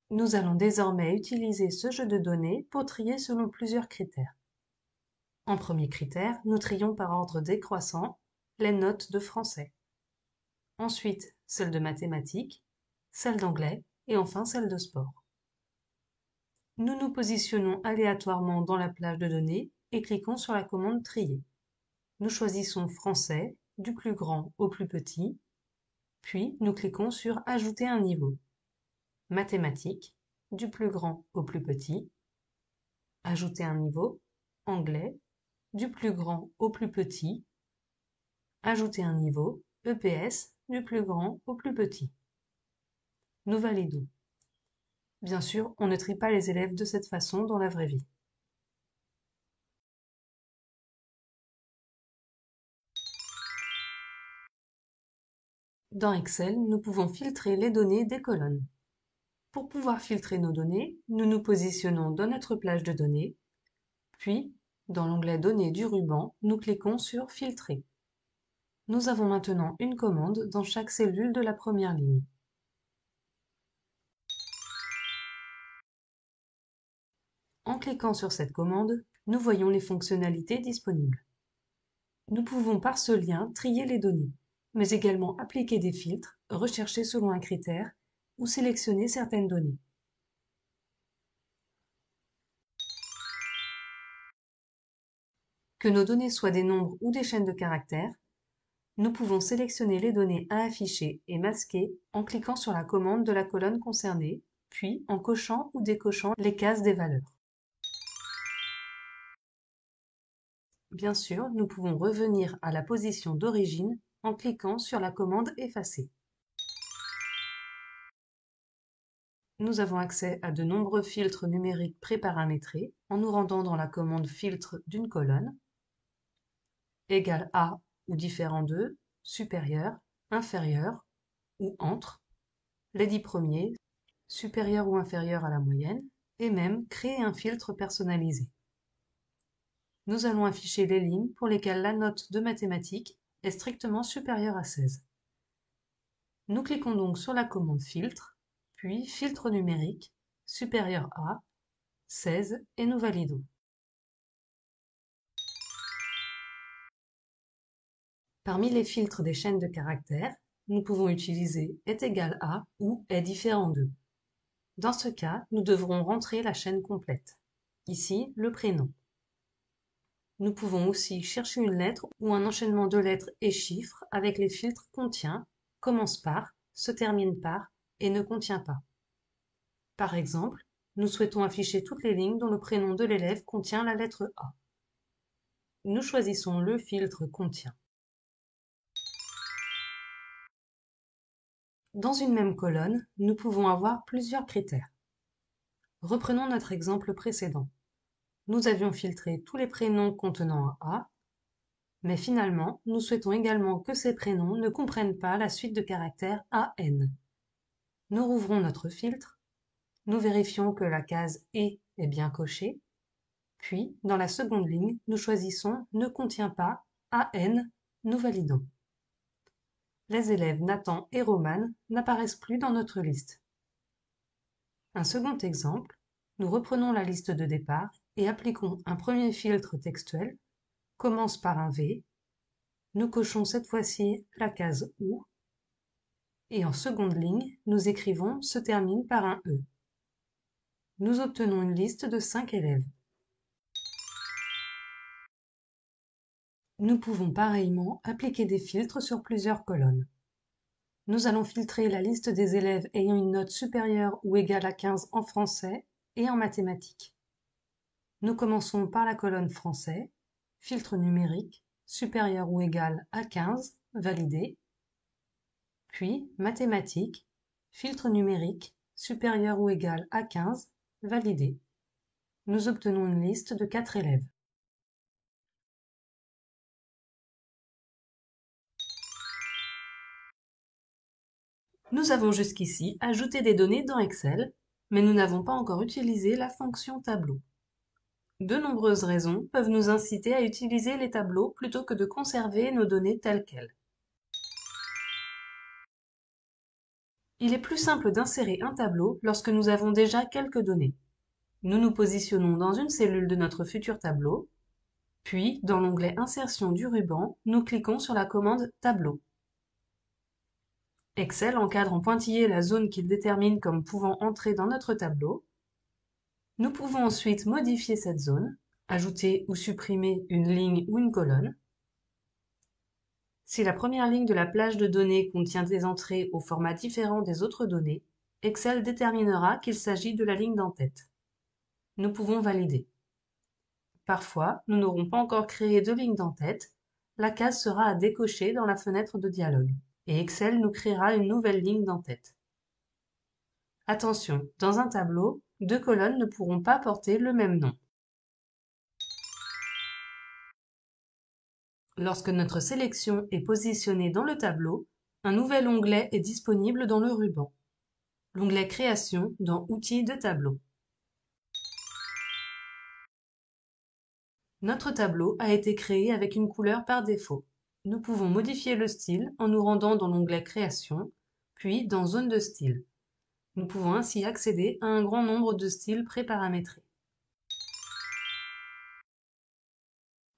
Nous allons désormais utiliser ce jeu de données pour trier selon plusieurs critères. En premier critère, nous trions par ordre décroissant les notes de français. Ensuite, celles de mathématiques, celles d'anglais et enfin celles de sport. Nous nous positionnons aléatoirement dans la plage de données et cliquons sur la commande Trier. Nous choisissons Français, du plus grand au plus petit, puis nous cliquons sur Ajouter un niveau. Mathématiques, du plus grand au plus petit, Ajouter un niveau, Anglais, du plus grand au plus petit, Ajouter un niveau, EPS, du plus grand au plus petit. Nous validons. Bien sûr, on ne trie pas les élèves de cette façon dans la vraie vie. Dans Excel, nous pouvons filtrer les données des colonnes. Pour pouvoir filtrer nos données, nous nous positionnons dans notre plage de données, puis Dans l'onglet Données du ruban, nous cliquons sur Filtrer. Nous avons maintenant une commande dans chaque cellule de la première ligne. En cliquant sur cette commande, nous voyons les fonctionnalités disponibles. Nous pouvons par ce lien trier les données, mais également appliquer des filtres, rechercher selon un critère ou sélectionner certaines données. Que nos données soient des nombres ou des chaînes de caractères, nous pouvons sélectionner les données à afficher et masquer en cliquant sur la commande de la colonne concernée, puis en cochant ou décochant les cases des valeurs. Bien sûr, nous pouvons revenir à la position d'origine en cliquant sur la commande Effacer. Nous avons accès à de nombreux filtres numériques préparamétrés en nous rendant dans la commande Filtre d'une colonne, égal à ou différent de, supérieur, inférieur ou entre, les 10 premiers, supérieur ou inférieur à la moyenne, et même créer un filtre personnalisé. Nous allons afficher les lignes pour lesquelles la note de mathématiques est strictement supérieure à 16. Nous cliquons donc sur la commande Filtre, puis Filtre numérique, supérieur à 16 et nous validons. Parmi les filtres des chaînes de caractères, nous pouvons utiliser est égal à ou est différent de. Dans ce cas, nous devrons rentrer la chaîne complète. Ici, le prénom. Nous pouvons aussi chercher une lettre ou un enchaînement de lettres et chiffres avec les filtres contient, commence par, se termine par et ne contient pas. Par exemple, nous souhaitons afficher toutes les lignes dont le prénom de l'élève contient la lettre A. Nous choisissons le filtre contient. Dans une même colonne, nous pouvons avoir plusieurs critères. Reprenons notre exemple précédent. Nous avions filtré tous les prénoms contenant un A, mais finalement, nous souhaitons également que ces prénoms ne comprennent pas la suite de caractères AN. Nous rouvrons notre filtre, nous vérifions que la case « Et » est bien cochée, puis, dans la seconde ligne, nous choisissons « Ne contient pas AN », nous validons. Les élèves Nathan et Roman n'apparaissent plus dans notre liste. Un second exemple, nous reprenons la liste de départ et appliquons un premier filtre textuel, commence par un V, nous cochons cette fois-ci la case OU, et en seconde ligne, nous écrivons se termine par un E. Nous obtenons une liste de 5 élèves. Nous pouvons pareillement appliquer des filtres sur plusieurs colonnes. Nous allons filtrer la liste des élèves ayant une note supérieure ou égale à 15 en français et en mathématiques. Nous commençons par la colonne français, filtre numérique, supérieur ou égal à 15, validé. Puis mathématiques, filtre numérique, supérieur ou égal à 15, validé. Nous obtenons une liste de 4 élèves. Nous avons jusqu'ici ajouté des données dans Excel, mais nous n'avons pas encore utilisé la fonction tableau. De nombreuses raisons peuvent nous inciter à utiliser les tableaux plutôt que de conserver nos données telles quelles. Il est plus simple d'insérer un tableau lorsque nous avons déjà quelques données. Nous nous positionnons dans une cellule de notre futur tableau, puis dans l'onglet Insertion du ruban, nous cliquons sur la commande Tableau. Excel encadre en pointillé la zone qu'il détermine comme pouvant entrer dans notre tableau. Nous pouvons ensuite modifier cette zone, ajouter ou supprimer une ligne ou une colonne. Si la première ligne de la plage de données contient des entrées au format différent des autres données, Excel déterminera qu'il s'agit de la ligne d'en-tête. Nous pouvons valider. Parfois, nous n'aurons pas encore créé de ligne d'en-tête, la case sera à décocher dans la fenêtre de dialogue, et Excel nous créera une nouvelle ligne d'en-tête. Attention, dans un tableau, 2 colonnes ne pourront pas porter le même nom. Lorsque notre sélection est positionnée dans le tableau, un nouvel onglet est disponible dans le ruban. L'onglet Création dans Outils de tableau. Notre tableau a été créé avec une couleur par défaut. Nous pouvons modifier le style en nous rendant dans l'onglet Création, puis dans Zone de style. Nous pouvons ainsi accéder à un grand nombre de styles préparamétrés.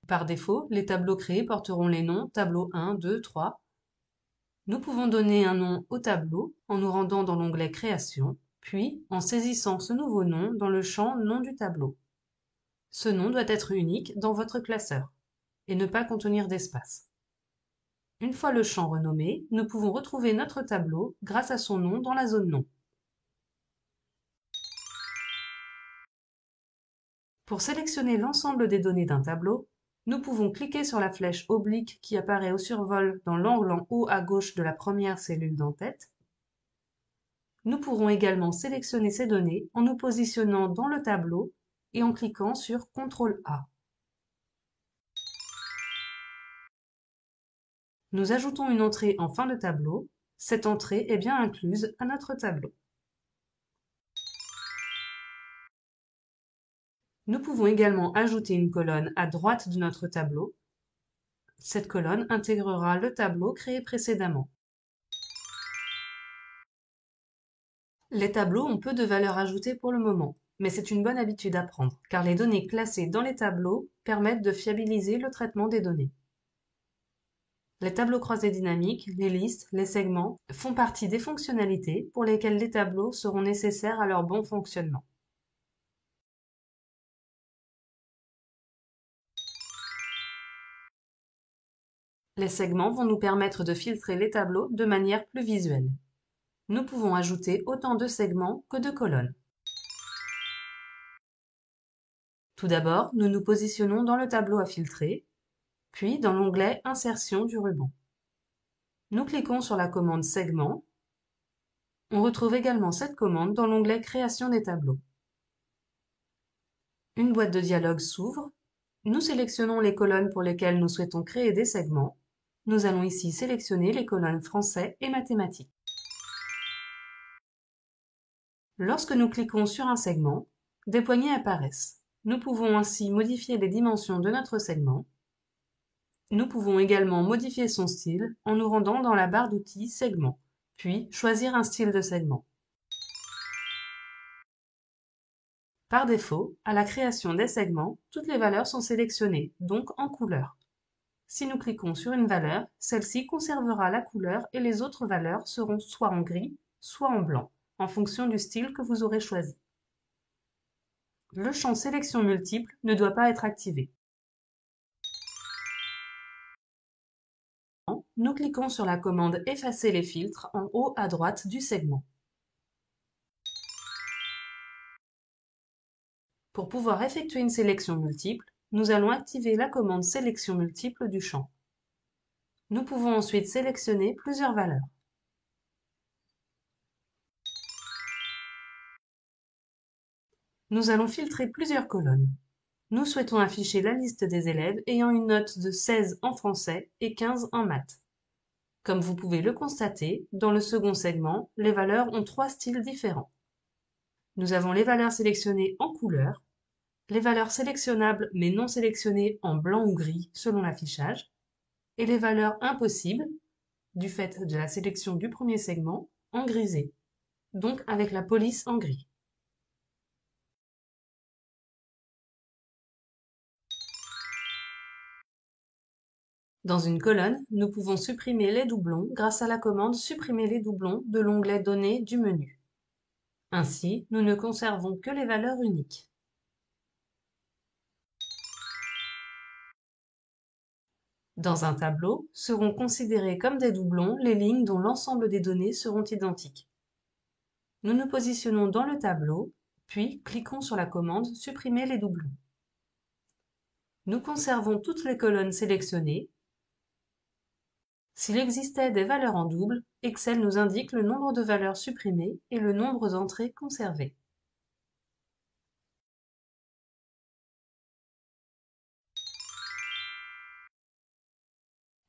Par défaut, les tableaux créés porteront les noms tableau 1, 2, 3. Nous pouvons donner un nom au tableau en nous rendant dans l'onglet Création, puis en saisissant ce nouveau nom dans le champ Nom du tableau. Ce nom doit être unique dans votre classeur et ne pas contenir d'espace. Une fois le champ renommé, nous pouvons retrouver notre tableau grâce à son nom dans la zone Nom. Pour sélectionner l'ensemble des données d'un tableau, nous pouvons cliquer sur la flèche oblique qui apparaît au survol dans l'angle en haut à gauche de la première cellule d'en-tête. Nous pourrons également sélectionner ces données en nous positionnant dans le tableau et en cliquant sur CTRL-A. Nous ajoutons une entrée en fin de tableau. Cette entrée est bien incluse à notre tableau. Nous pouvons également ajouter une colonne à droite de notre tableau. Cette colonne intégrera le tableau créé précédemment. Les tableaux ont peu de valeur ajoutée pour le moment, mais c'est une bonne habitude à prendre, car les données classées dans les tableaux permettent de fiabiliser le traitement des données. Les tableaux croisés dynamiques, les listes, les segments font partie des fonctionnalités pour lesquelles les tableaux seront nécessaires à leur bon fonctionnement. Les segments vont nous permettre de filtrer les tableaux de manière plus visuelle. Nous pouvons ajouter autant de segments que de colonnes. Tout d'abord, nous nous positionnons dans le tableau à filtrer, puis dans l'onglet Insertion du ruban. Nous cliquons sur la commande Segment. On retrouve également cette commande dans l'onglet Création des tableaux. Une boîte de dialogue s'ouvre. Nous sélectionnons les colonnes pour lesquelles nous souhaitons créer des segments. Nous allons ici sélectionner les colonnes français et mathématiques. Lorsque nous cliquons sur un segment, des poignées apparaissent. Nous pouvons ainsi modifier les dimensions de notre segment. Nous pouvons également modifier son style en nous rendant dans la barre d'outils Segment, puis choisir un style de segment. Par défaut, à la création des segments, toutes les valeurs sont sélectionnées, donc en couleur. Si nous cliquons sur une valeur, celle-ci conservera la couleur et les autres valeurs seront soit en gris, soit en blanc, en fonction du style que vous aurez choisi. Le champ Sélection multiple ne doit pas être activé. Nous cliquons sur la commande Effacer les filtres en haut à droite du segment. Pour pouvoir effectuer une sélection multiple, nous allons activer la commande Sélection multiple du champ. Nous pouvons ensuite sélectionner plusieurs valeurs. Nous allons filtrer plusieurs colonnes. Nous souhaitons afficher la liste des élèves ayant une note de 16 en français et 15 en maths. Comme vous pouvez le constater, dans le second segment, les valeurs ont 3 styles différents. Nous avons les valeurs sélectionnées en couleur, les valeurs sélectionnables mais non sélectionnées en blanc ou gris selon l'affichage, et les valeurs impossibles, du fait de la sélection du premier segment, en grisé, donc avec la police en gris. Dans une colonne, nous pouvons supprimer les doublons grâce à la commande Supprimer les doublons de l'onglet Données du menu. Ainsi, nous ne conservons que les valeurs uniques. Dans un tableau, seront considérées comme des doublons les lignes dont l'ensemble des données seront identiques. Nous nous positionnons dans le tableau, puis cliquons sur la commande Supprimer les doublons. Nous conservons toutes les colonnes sélectionnées. S'il existait des valeurs en double, Excel nous indique le nombre de valeurs supprimées et le nombre d'entrées conservées.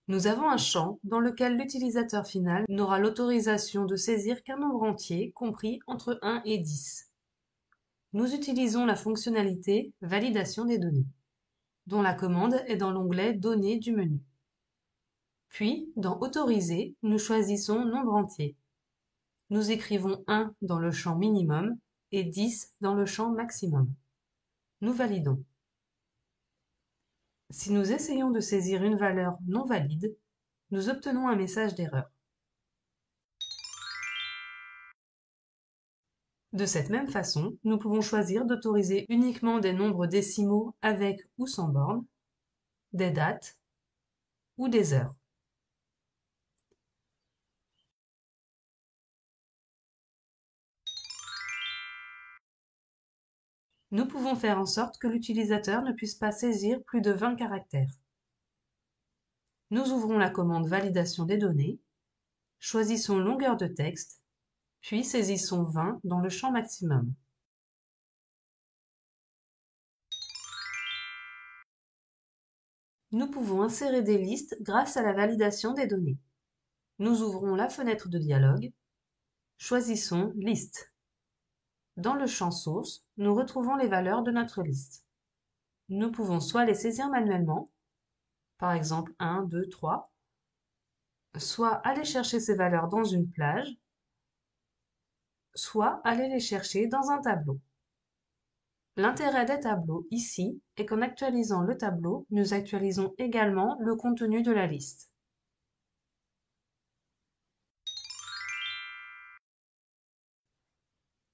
Nous avons un champ dans lequel l'utilisateur final n'aura l'autorisation de saisir qu'un nombre entier compris entre 1 et 10. Nous utilisons la fonctionnalité Validation des données. dont la commande est dans l'onglet Données du menu. Puis, dans Autoriser, nous choisissons Nombre entier. Nous écrivons 1 dans le champ Minimum et 10 dans le champ Maximum. Nous validons. Si nous essayons de saisir une valeur non valide, nous obtenons un message d'erreur. De cette même façon, nous pouvons choisir d'autoriser uniquement des nombres décimaux avec ou sans bornes, des dates ou des heures. Nous pouvons faire en sorte que l'utilisateur ne puisse pas saisir plus de 20 caractères. Nous ouvrons la commande Validation des données, choisissons Longueur de texte, puis saisissons 20 dans le champ Maximum. Nous pouvons insérer des listes grâce à la validation des données. Nous ouvrons la fenêtre de dialogue, choisissons Liste. Dans le champ Source, nous retrouvons les valeurs de notre liste. Nous pouvons soit les saisir manuellement, par exemple 1, 2, 3, soit aller chercher ces valeurs dans une plage, soit aller les chercher dans un tableau. L'intérêt des tableaux ici est qu'en actualisant le tableau, nous actualisons également le contenu de la liste.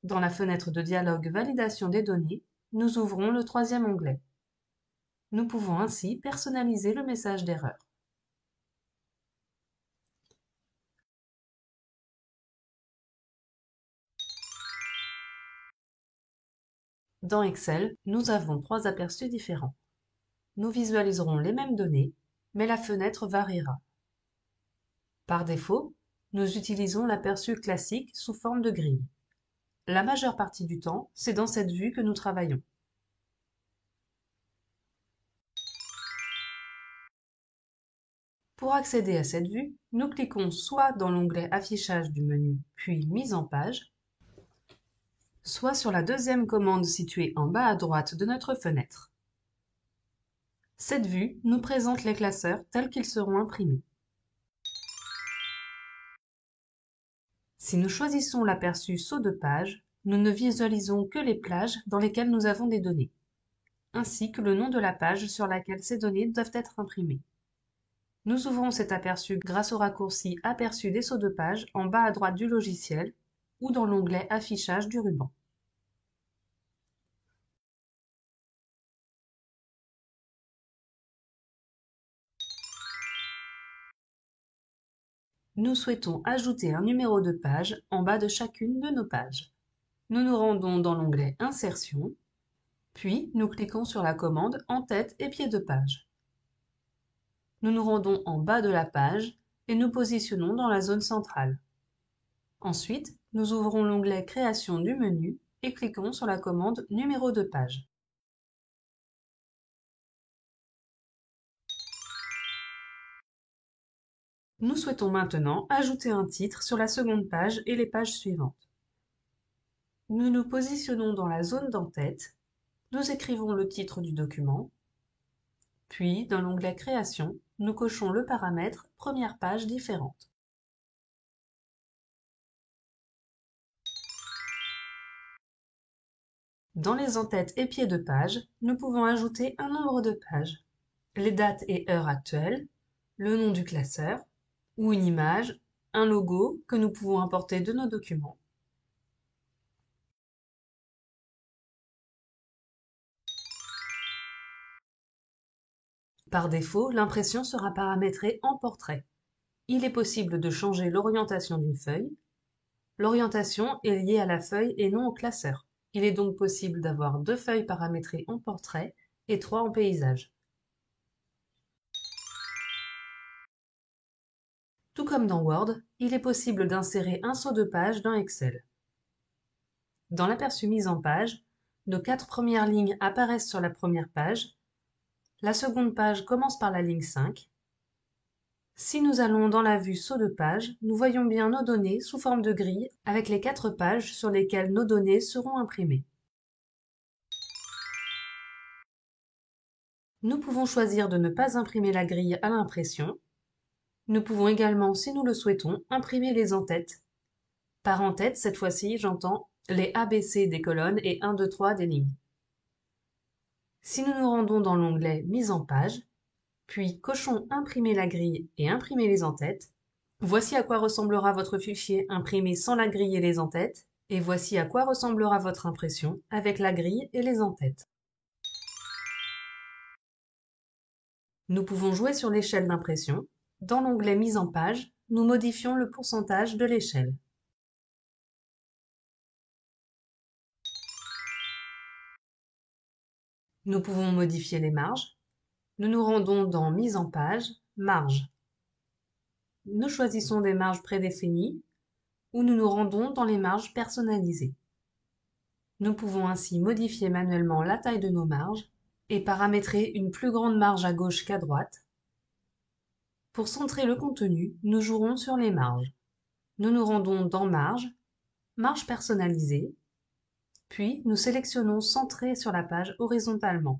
Dans la fenêtre de dialogue Validation des données, nous ouvrons le troisième onglet. Nous pouvons ainsi personnaliser le message d'erreur. Dans Excel, nous avons 3 aperçus différents. Nous visualiserons les mêmes données, mais la fenêtre variera. Par défaut, nous utilisons l'aperçu classique sous forme de grille. La majeure partie du temps, c'est dans cette vue que nous travaillons. Pour accéder à cette vue, nous cliquons soit dans l'onglet Affichage du menu, puis Mise en page, soit sur la deuxième commande située en bas à droite de notre fenêtre. Cette vue nous présente les classeurs tels qu'ils seront imprimés. Si nous choisissons l'aperçu Saut de page, nous ne visualisons que les plages dans lesquelles nous avons des données, ainsi que le nom de la page sur laquelle ces données doivent être imprimées. Nous ouvrons cet aperçu grâce au raccourci Aperçu des sauts de page en bas à droite du logiciel ou dans l'onglet Affichage du ruban. Nous souhaitons ajouter un numéro de page en bas de chacune de nos pages. Nous nous rendons dans l'onglet Insertion, puis nous cliquons sur la commande En tête et pied de page. Nous nous rendons en bas de la page et nous positionnons dans la zone centrale. Ensuite, nous ouvrons l'onglet Création du menu et cliquons sur la commande Numéro de page. Nous souhaitons maintenant ajouter un titre sur la seconde page et les pages suivantes. Nous nous positionnons dans la zone d'en-tête, nous écrivons le titre du document, puis dans l'onglet Création, nous cochons le paramètre Première page différente. Dans les en-têtes et pieds de page, nous pouvons ajouter un nombre de pages, les dates et heures actuelles, le nom du classeur, ou une image, un logo que nous pouvons importer de nos documents. Par défaut, l'impression sera paramétrée en portrait. Il est possible de changer l'orientation d'une feuille. L'orientation est liée à la feuille et non au classeur. Il est donc possible d'avoir 2 feuilles paramétrées en portrait et 3 en paysage. Tout comme dans Word, il est possible d'insérer un saut de page dans Excel. Dans l'aperçu mise en page, nos 4 premières lignes apparaissent sur la première page. La seconde page commence par la ligne 5. Si nous allons dans la vue saut de page, nous voyons bien nos données sous forme de grille avec les 4 pages sur lesquelles nos données seront imprimées. Nous pouvons choisir de ne pas imprimer la grille à l'impression. Nous pouvons également, si nous le souhaitons, imprimer les en-têtes. Par en-tête, cette fois-ci, j'entends les ABC des colonnes et 1, 2, 3 des lignes. Si nous nous rendons dans l'onglet Mise en page, puis cochons Imprimer la grille et imprimer les en-têtes, voici à quoi ressemblera votre fichier imprimé sans la grille et les en-têtes, et voici à quoi ressemblera votre impression avec la grille et les en-têtes. Nous pouvons jouer sur l'échelle d'impression. Dans l'onglet Mise en page, nous modifions le pourcentage de l'échelle. Nous pouvons modifier les marges. Nous nous rendons dans Mise en page, Marge. Nous choisissons des marges prédéfinies ou nous nous rendons dans les marges personnalisées. Nous pouvons ainsi modifier manuellement la taille de nos marges et paramétrer une plus grande marge à gauche qu'à droite. Pour centrer le contenu, nous jouerons sur les marges. Nous nous rendons dans Marge, Marge personnalisée, puis nous sélectionnons Centrer sur la page horizontalement.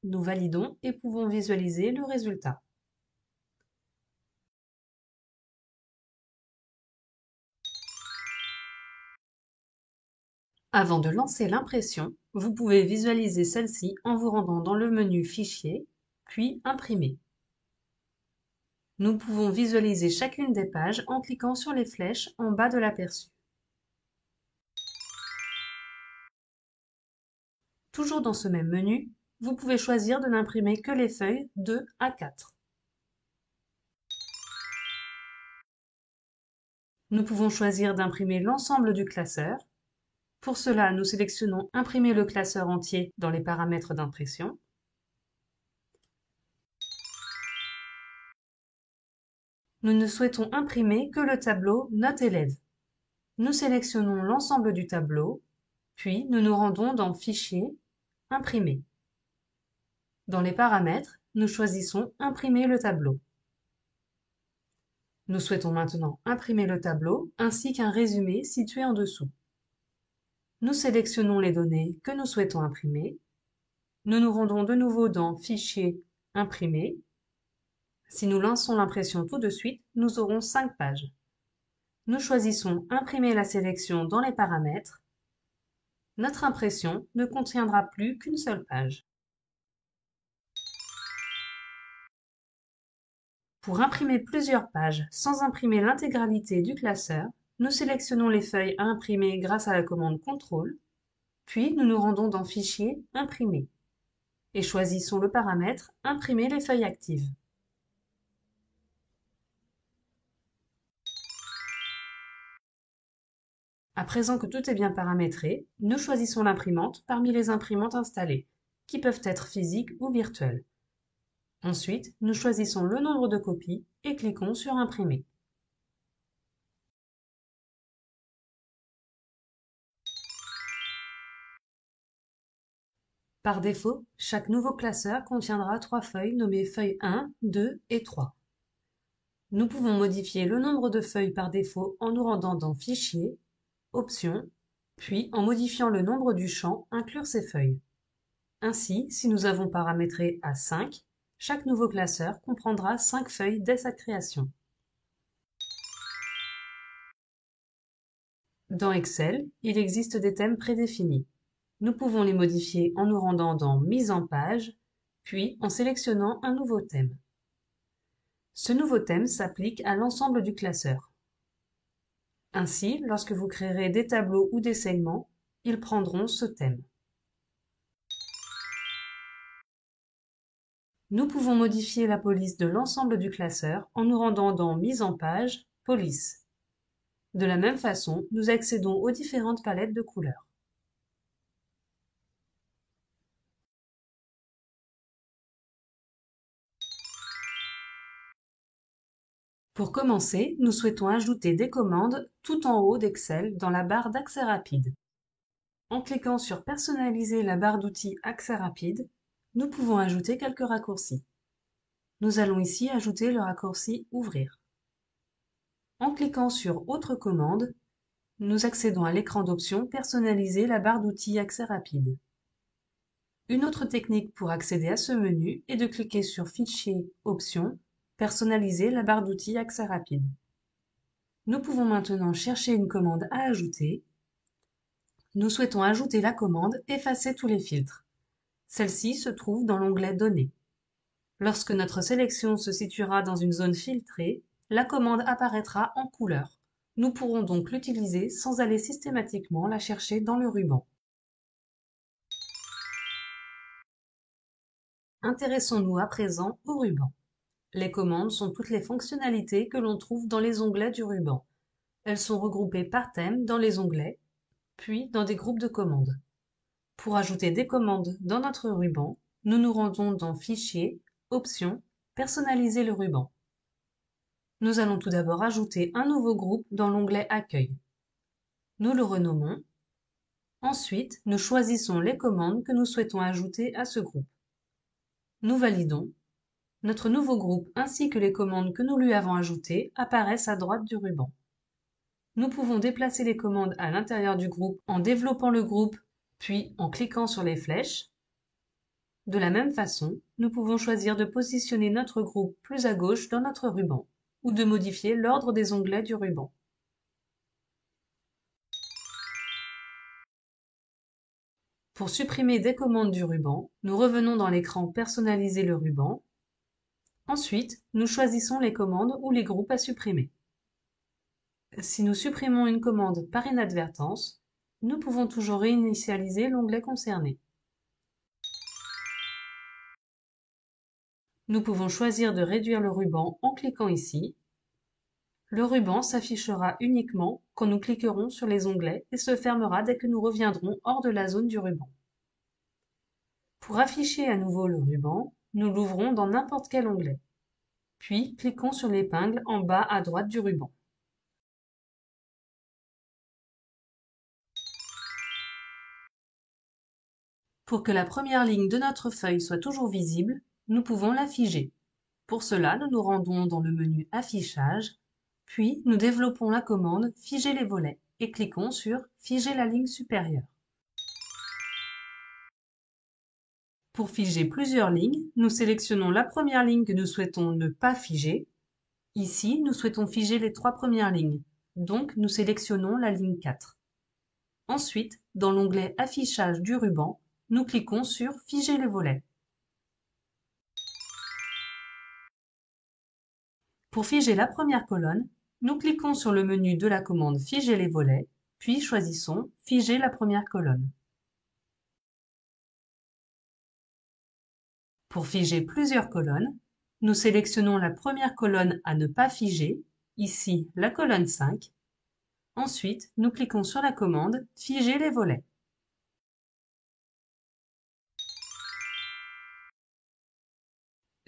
Nous validons et pouvons visualiser le résultat. Avant de lancer l'impression, vous pouvez visualiser celle-ci en vous rendant dans le menu Fichier, puis Imprimer. Nous pouvons visualiser chacune des pages en cliquant sur les flèches en bas de l'aperçu. Toujours dans ce même menu, vous pouvez choisir de n'imprimer que les feuilles 2 à 4. Nous pouvons choisir d'imprimer l'ensemble du classeur. Pour cela, nous sélectionnons Imprimer le classeur entier dans les paramètres d'impression. Nous ne souhaitons imprimer que le tableau Notes élèves. Nous sélectionnons l'ensemble du tableau, puis nous nous rendons dans Fichier, Imprimer. Dans les paramètres, nous choisissons Imprimer le tableau. Nous souhaitons maintenant imprimer le tableau ainsi qu'un résumé situé en dessous. Nous sélectionnons les données que nous souhaitons imprimer. Nous nous rendons de nouveau dans Fichier, Imprimer. Si nous lançons l'impression tout de suite, nous aurons 5 pages. Nous choisissons Imprimer la sélection dans les paramètres. Notre impression ne contiendra plus qu'une seule page. Pour imprimer plusieurs pages sans imprimer l'intégralité du classeur, nous sélectionnons les feuilles à imprimer grâce à la commande CTRL, puis nous nous rendons dans Fichier, Imprimer, et choisissons le paramètre Imprimer les feuilles actives. À présent que tout est bien paramétré, nous choisissons l'imprimante parmi les imprimantes installées, qui peuvent être physiques ou virtuelles. Ensuite, nous choisissons le nombre de copies et cliquons sur Imprimer. Par défaut, chaque nouveau classeur contiendra 3 feuilles nommées feuilles 1, 2 et 3. Nous pouvons modifier le nombre de feuilles par défaut en nous rendant dans Fichier, Options, puis en modifiant le nombre du champ Inclure ces feuilles. Ainsi, si nous avons paramétré à 5, chaque nouveau classeur comprendra 5 feuilles dès sa création. Dans Excel, il existe des thèmes prédéfinis. Nous pouvons les modifier en nous rendant dans Mise en page, puis en sélectionnant un nouveau thème. Ce nouveau thème s'applique à l'ensemble du classeur. Ainsi, lorsque vous créerez des tableaux ou des segments, ils prendront ce thème. Nous pouvons modifier la police de l'ensemble du classeur en nous rendant dans Mise en page, Police. De la même façon, nous accédons aux différentes palettes de couleurs. Pour commencer, nous souhaitons ajouter des commandes tout en haut d'Excel dans la barre d'accès rapide. En cliquant sur Personnaliser la barre d'outils Accès rapide, nous pouvons ajouter quelques raccourcis. Nous allons ici ajouter le raccourci Ouvrir. En cliquant sur Autre commande, nous accédons à l'écran d'options Personnaliser la barre d'outils Accès rapide. Une autre technique pour accéder à ce menu est de cliquer sur Fichier, Options, personnaliser la barre d'outils accès rapide. Nous pouvons maintenant chercher une commande à ajouter. Nous souhaitons ajouter la commande Effacer tous les filtres. Celle-ci se trouve dans l'onglet Données. Lorsque notre sélection se situera dans une zone filtrée, la commande apparaîtra en couleur. Nous pourrons donc l'utiliser sans aller systématiquement la chercher dans le ruban. Intéressons-nous à présent au ruban. Les commandes sont toutes les fonctionnalités que l'on trouve dans les onglets du ruban. Elles sont regroupées par thème dans les onglets, puis dans des groupes de commandes. Pour ajouter des commandes dans notre ruban, nous nous rendons dans Fichier, Options, Personnaliser le ruban. Nous allons tout d'abord ajouter un nouveau groupe dans l'onglet Accueil. Nous le renommons. Ensuite, nous choisissons les commandes que nous souhaitons ajouter à ce groupe. Nous validons. Notre nouveau groupe ainsi que les commandes que nous lui avons ajoutées apparaissent à droite du ruban. Nous pouvons déplacer les commandes à l'intérieur du groupe en développant le groupe, puis en cliquant sur les flèches. De la même façon, nous pouvons choisir de positionner notre groupe plus à gauche dans notre ruban, ou de modifier l'ordre des onglets du ruban. Pour supprimer des commandes du ruban, nous revenons dans l'écran Personnaliser le ruban. Ensuite, nous choisissons les commandes ou les groupes à supprimer. Si nous supprimons une commande par inadvertance, nous pouvons toujours réinitialiser l'onglet concerné. Nous pouvons choisir de réduire le ruban en cliquant ici. Le ruban s'affichera uniquement quand nous cliquerons sur les onglets et se fermera dès que nous reviendrons hors de la zone du ruban. Pour afficher à nouveau le ruban, nous l'ouvrons dans n'importe quel onglet. Puis, cliquons sur l'épingle en bas à droite du ruban. Pour que la première ligne de notre feuille soit toujours visible, nous pouvons la figer. Pour cela, nous nous rendons dans le menu Affichage, puis nous développons la commande Figer les volets et cliquons sur Figer la ligne supérieure. Pour figer plusieurs lignes, nous sélectionnons la première ligne que nous souhaitons ne pas figer. Ici, nous souhaitons figer les 3 premières lignes, donc nous sélectionnons la ligne 4. Ensuite, dans l'onglet Affichage du ruban, nous cliquons sur Figer les volets. Pour figer la première colonne, nous cliquons sur le menu de la commande Figer les volets, puis choisissons Figer la première colonne. Pour figer plusieurs colonnes, nous sélectionnons la première colonne à ne pas figer, ici la colonne 5. Ensuite, nous cliquons sur la commande Figer les volets.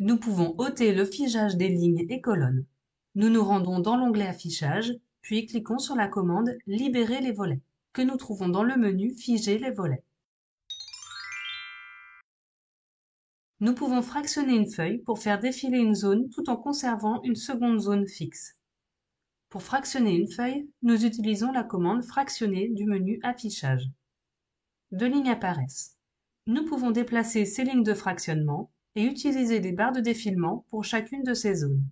Nous pouvons ôter le figeage des lignes et colonnes. Nous nous rendons dans l'onglet Affichage, puis cliquons sur la commande Libérer les volets, que nous trouvons dans le menu Figer les volets. Nous pouvons fractionner une feuille pour faire défiler une zone tout en conservant une seconde zone fixe. Pour fractionner une feuille, nous utilisons la commande Fractionner du menu Affichage. 2 lignes apparaissent. Nous pouvons déplacer ces lignes de fractionnement et utiliser des barres de défilement pour chacune de ces zones.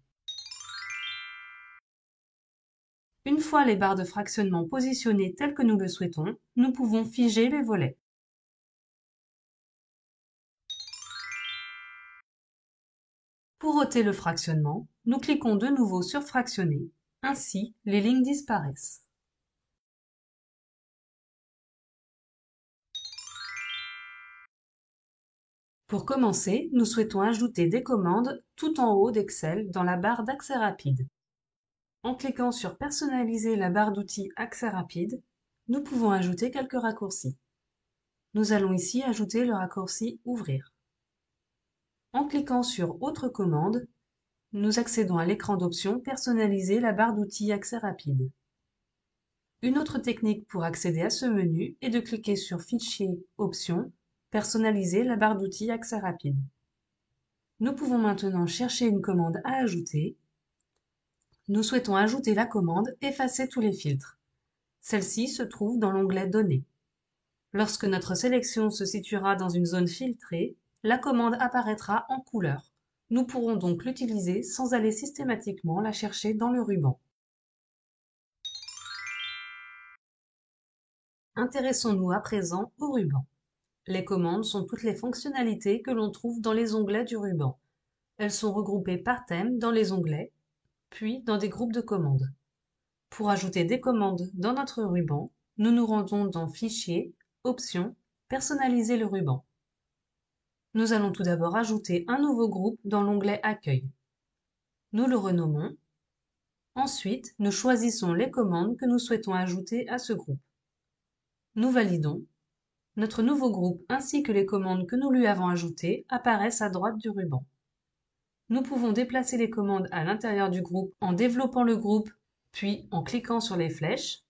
Une fois les barres de fractionnement positionnées telles que nous le souhaitons, nous pouvons figer les volets. Pour ôter le fractionnement, nous cliquons de nouveau sur Fractionner. Ainsi, les lignes disparaissent. Pour commencer, nous souhaitons ajouter des commandes tout en haut d'Excel dans la barre d'accès rapide. En cliquant sur Personnaliser la barre d'outils accès rapide, nous pouvons ajouter quelques raccourcis. Nous allons ici ajouter le raccourci Ouvrir. En cliquant sur Autre commande, nous accédons à l'écran d'options Personnaliser la barre d'outils accès rapide. Une autre technique pour accéder à ce menu est de cliquer sur Fichier, Options, Personnaliser la barre d'outils accès rapide. Nous pouvons maintenant chercher une commande à ajouter. Nous souhaitons ajouter la commande Effacer tous les filtres. Celle-ci se trouve dans l'onglet Données. Lorsque notre sélection se situera dans une zone filtrée, la commande apparaîtra en couleur. Nous pourrons donc l'utiliser sans aller systématiquement la chercher dans le ruban. Intéressons-nous à présent au ruban. Les commandes sont toutes les fonctionnalités que l'on trouve dans les onglets du ruban. Elles sont regroupées par thème dans les onglets, puis dans des groupes de commandes. Pour ajouter des commandes dans notre ruban, nous nous rendons dans Fichier, Options, Personnaliser le ruban. Nous allons tout d'abord ajouter un nouveau groupe dans l'onglet Accueil. Nous le renommons. Ensuite, nous choisissons les commandes que nous souhaitons ajouter à ce groupe. Nous validons. Notre nouveau groupe ainsi que les commandes que nous lui avons ajoutées apparaissent à droite du ruban. Nous pouvons déplacer les commandes à l'intérieur du groupe en développant le groupe, puis en cliquant sur les flèches.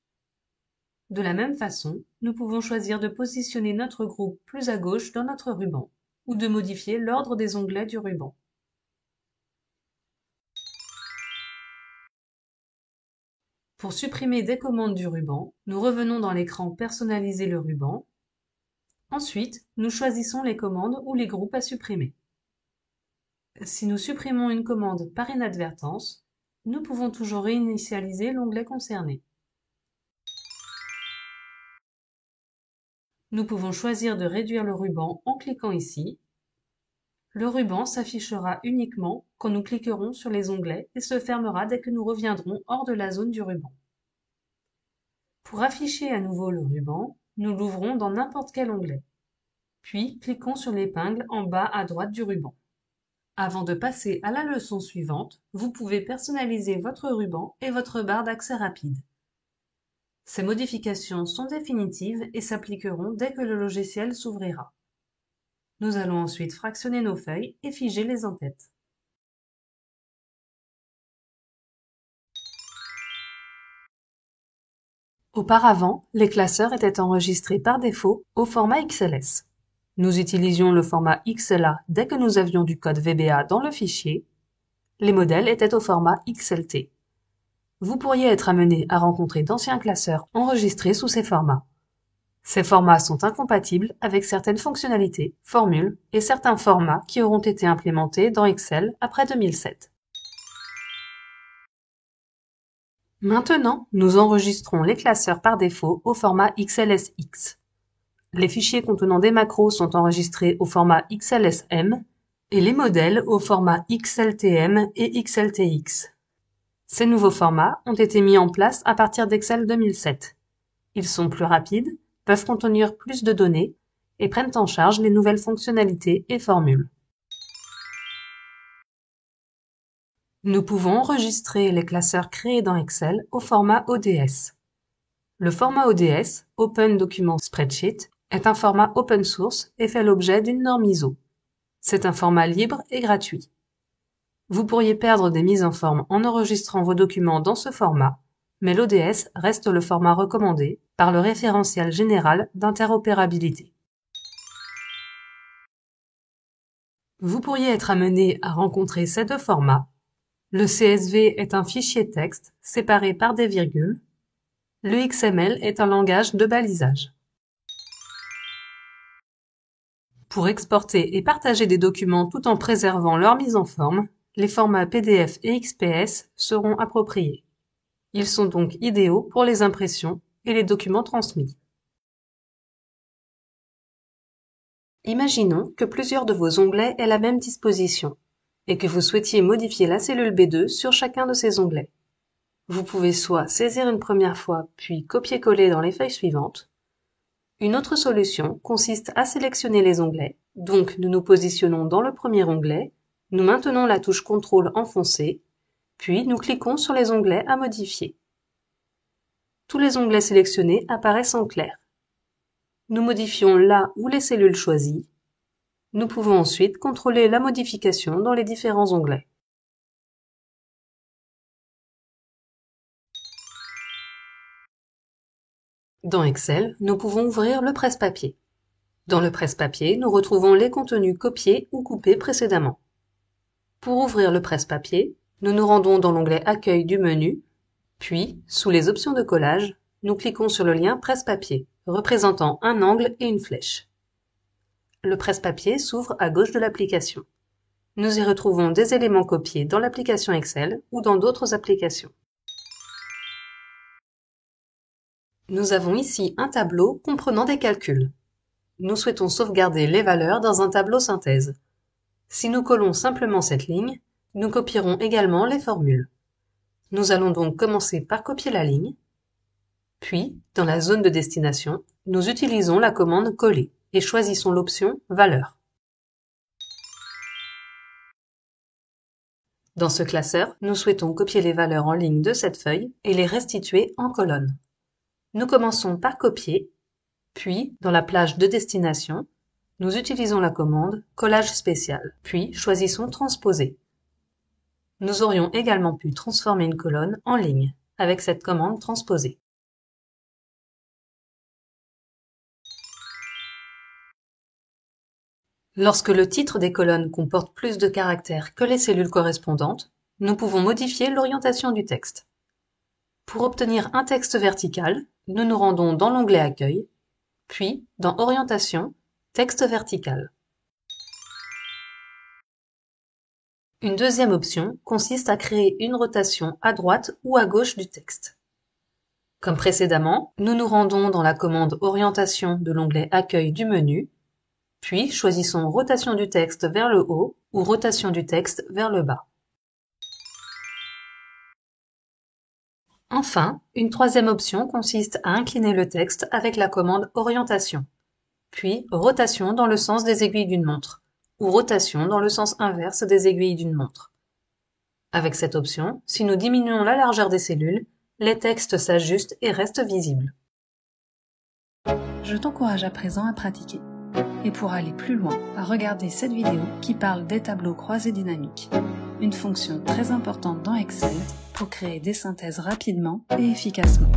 De la même façon, nous pouvons choisir de positionner notre groupe plus à gauche dans notre ruban, ou de modifier l'ordre des onglets du ruban. Pour supprimer des commandes du ruban, nous revenons dans l'écran Personnaliser le ruban. Ensuite, nous choisissons les commandes ou les groupes à supprimer. Si nous supprimons une commande par inadvertance, nous pouvons toujours réinitialiser l'onglet concerné. Nous pouvons choisir de réduire le ruban en cliquant ici. Le ruban s'affichera uniquement quand nous cliquerons sur les onglets et se fermera dès que nous reviendrons hors de la zone du ruban. Pour afficher à nouveau le ruban, nous l'ouvrons dans n'importe quel onglet. Puis, cliquons sur l'épingle en bas à droite du ruban. Avant de passer à la leçon suivante, vous pouvez personnaliser votre ruban et votre barre d'accès rapide. Ces modifications sont définitives et s'appliqueront dès que le logiciel s'ouvrira. Nous allons ensuite fractionner nos feuilles et figer les en-têtes. Auparavant, les classeurs étaient enregistrés par défaut au format XLS. Nous utilisions le format XLA dès que nous avions du code VBA dans le fichier. Les modèles étaient au format XLT. Vous pourriez être amené à rencontrer d'anciens classeurs enregistrés sous ces formats. Ces formats sont incompatibles avec certaines fonctionnalités, formules et certains formats qui auront été implémentés dans Excel après 2007. Maintenant, nous enregistrons les classeurs par défaut au format XLSX. Les fichiers contenant des macros sont enregistrés au format XLSM et les modèles au format XLTM et XLTX. Ces nouveaux formats ont été mis en place à partir d'Excel 2007. Ils sont plus rapides, peuvent contenir plus de données et prennent en charge les nouvelles fonctionnalités et formules. Nous pouvons enregistrer les classeurs créés dans Excel au format ODS. Le format ODS, Open Document Spreadsheet, est un format open source et fait l'objet d'une norme ISO. C'est un format libre et gratuit. Vous pourriez perdre des mises en forme en enregistrant vos documents dans ce format, mais l'ODS reste le format recommandé par le référentiel général d'interopérabilité. Vous pourriez être amené à rencontrer ces deux formats. Le CSV est un fichier texte séparé par des virgules. Le XML est un langage de balisage. Pour exporter et partager des documents tout en préservant leur mise en forme, les formats PDF et XPS seront appropriés. Ils sont donc idéaux pour les impressions et les documents transmis. Imaginons que plusieurs de vos onglets aient la même disposition et que vous souhaitiez modifier la cellule B2 sur chacun de ces onglets. Vous pouvez soit saisir une première fois puis copier-coller dans les feuilles suivantes. Une autre solution consiste à sélectionner les onglets, donc nous nous positionnons dans le premier onglet, nous maintenons la touche CTRL enfoncée, puis nous cliquons sur les onglets à modifier. Tous les onglets sélectionnés apparaissent en clair. Nous modifions la ou les cellules choisies. Nous pouvons ensuite contrôler la modification dans les différents onglets. Dans Excel, nous pouvons ouvrir le presse-papier. Dans le presse-papier, nous retrouvons les contenus copiés ou coupés précédemment. Pour ouvrir le presse-papier, nous nous rendons dans l'onglet Accueil du menu, puis, sous les options de collage, nous cliquons sur le lien Presse-papier. représentant un angle et une flèche. Le presse-papier s'ouvre à gauche de l'application. Nous y retrouvons des éléments copiés dans l'application Excel ou dans d'autres applications. Nous avons ici un tableau comprenant des calculs. Nous souhaitons sauvegarder les valeurs dans un tableau synthèse. Si nous collons simplement cette ligne, nous copierons également les formules. Nous allons donc commencer par copier la ligne, puis, dans la zone de destination, nous utilisons la commande coller et choisissons l'option valeur. Dans ce classeur, nous souhaitons copier les valeurs en ligne de cette feuille et les restituer en colonne. Nous commençons par copier, puis, dans la plage de destination, nous utilisons la commande collage spécial, puis choisissons transposer. Nous aurions également pu transformer une colonne en ligne avec cette commande transposer. Lorsque le titre des colonnes comporte plus de caractères que les cellules correspondantes, nous pouvons modifier l'orientation du texte. Pour obtenir un texte vertical, nous nous rendons dans l'onglet Accueil, puis dans Orientation, Texte vertical. Une deuxième option consiste à créer une rotation à droite ou à gauche du texte. Comme précédemment, nous nous rendons dans la commande Orientation de l'onglet Accueil du menu, puis choisissons Rotation du texte vers le haut ou Rotation du texte vers le bas. Enfin, une troisième option consiste à incliner le texte avec la commande Orientation, puis Rotation dans le sens des aiguilles d'une montre, ou Rotation dans le sens inverse des aiguilles d'une montre. Avec cette option, si nous diminuons la largeur des cellules, les textes s'ajustent et restent visibles. Je t'encourage à présent à pratiquer. Et pour aller plus loin, à regarder cette vidéo qui parle des tableaux croisés dynamiques, une fonction très importante dans Excel pour créer des synthèses rapidement et efficacement.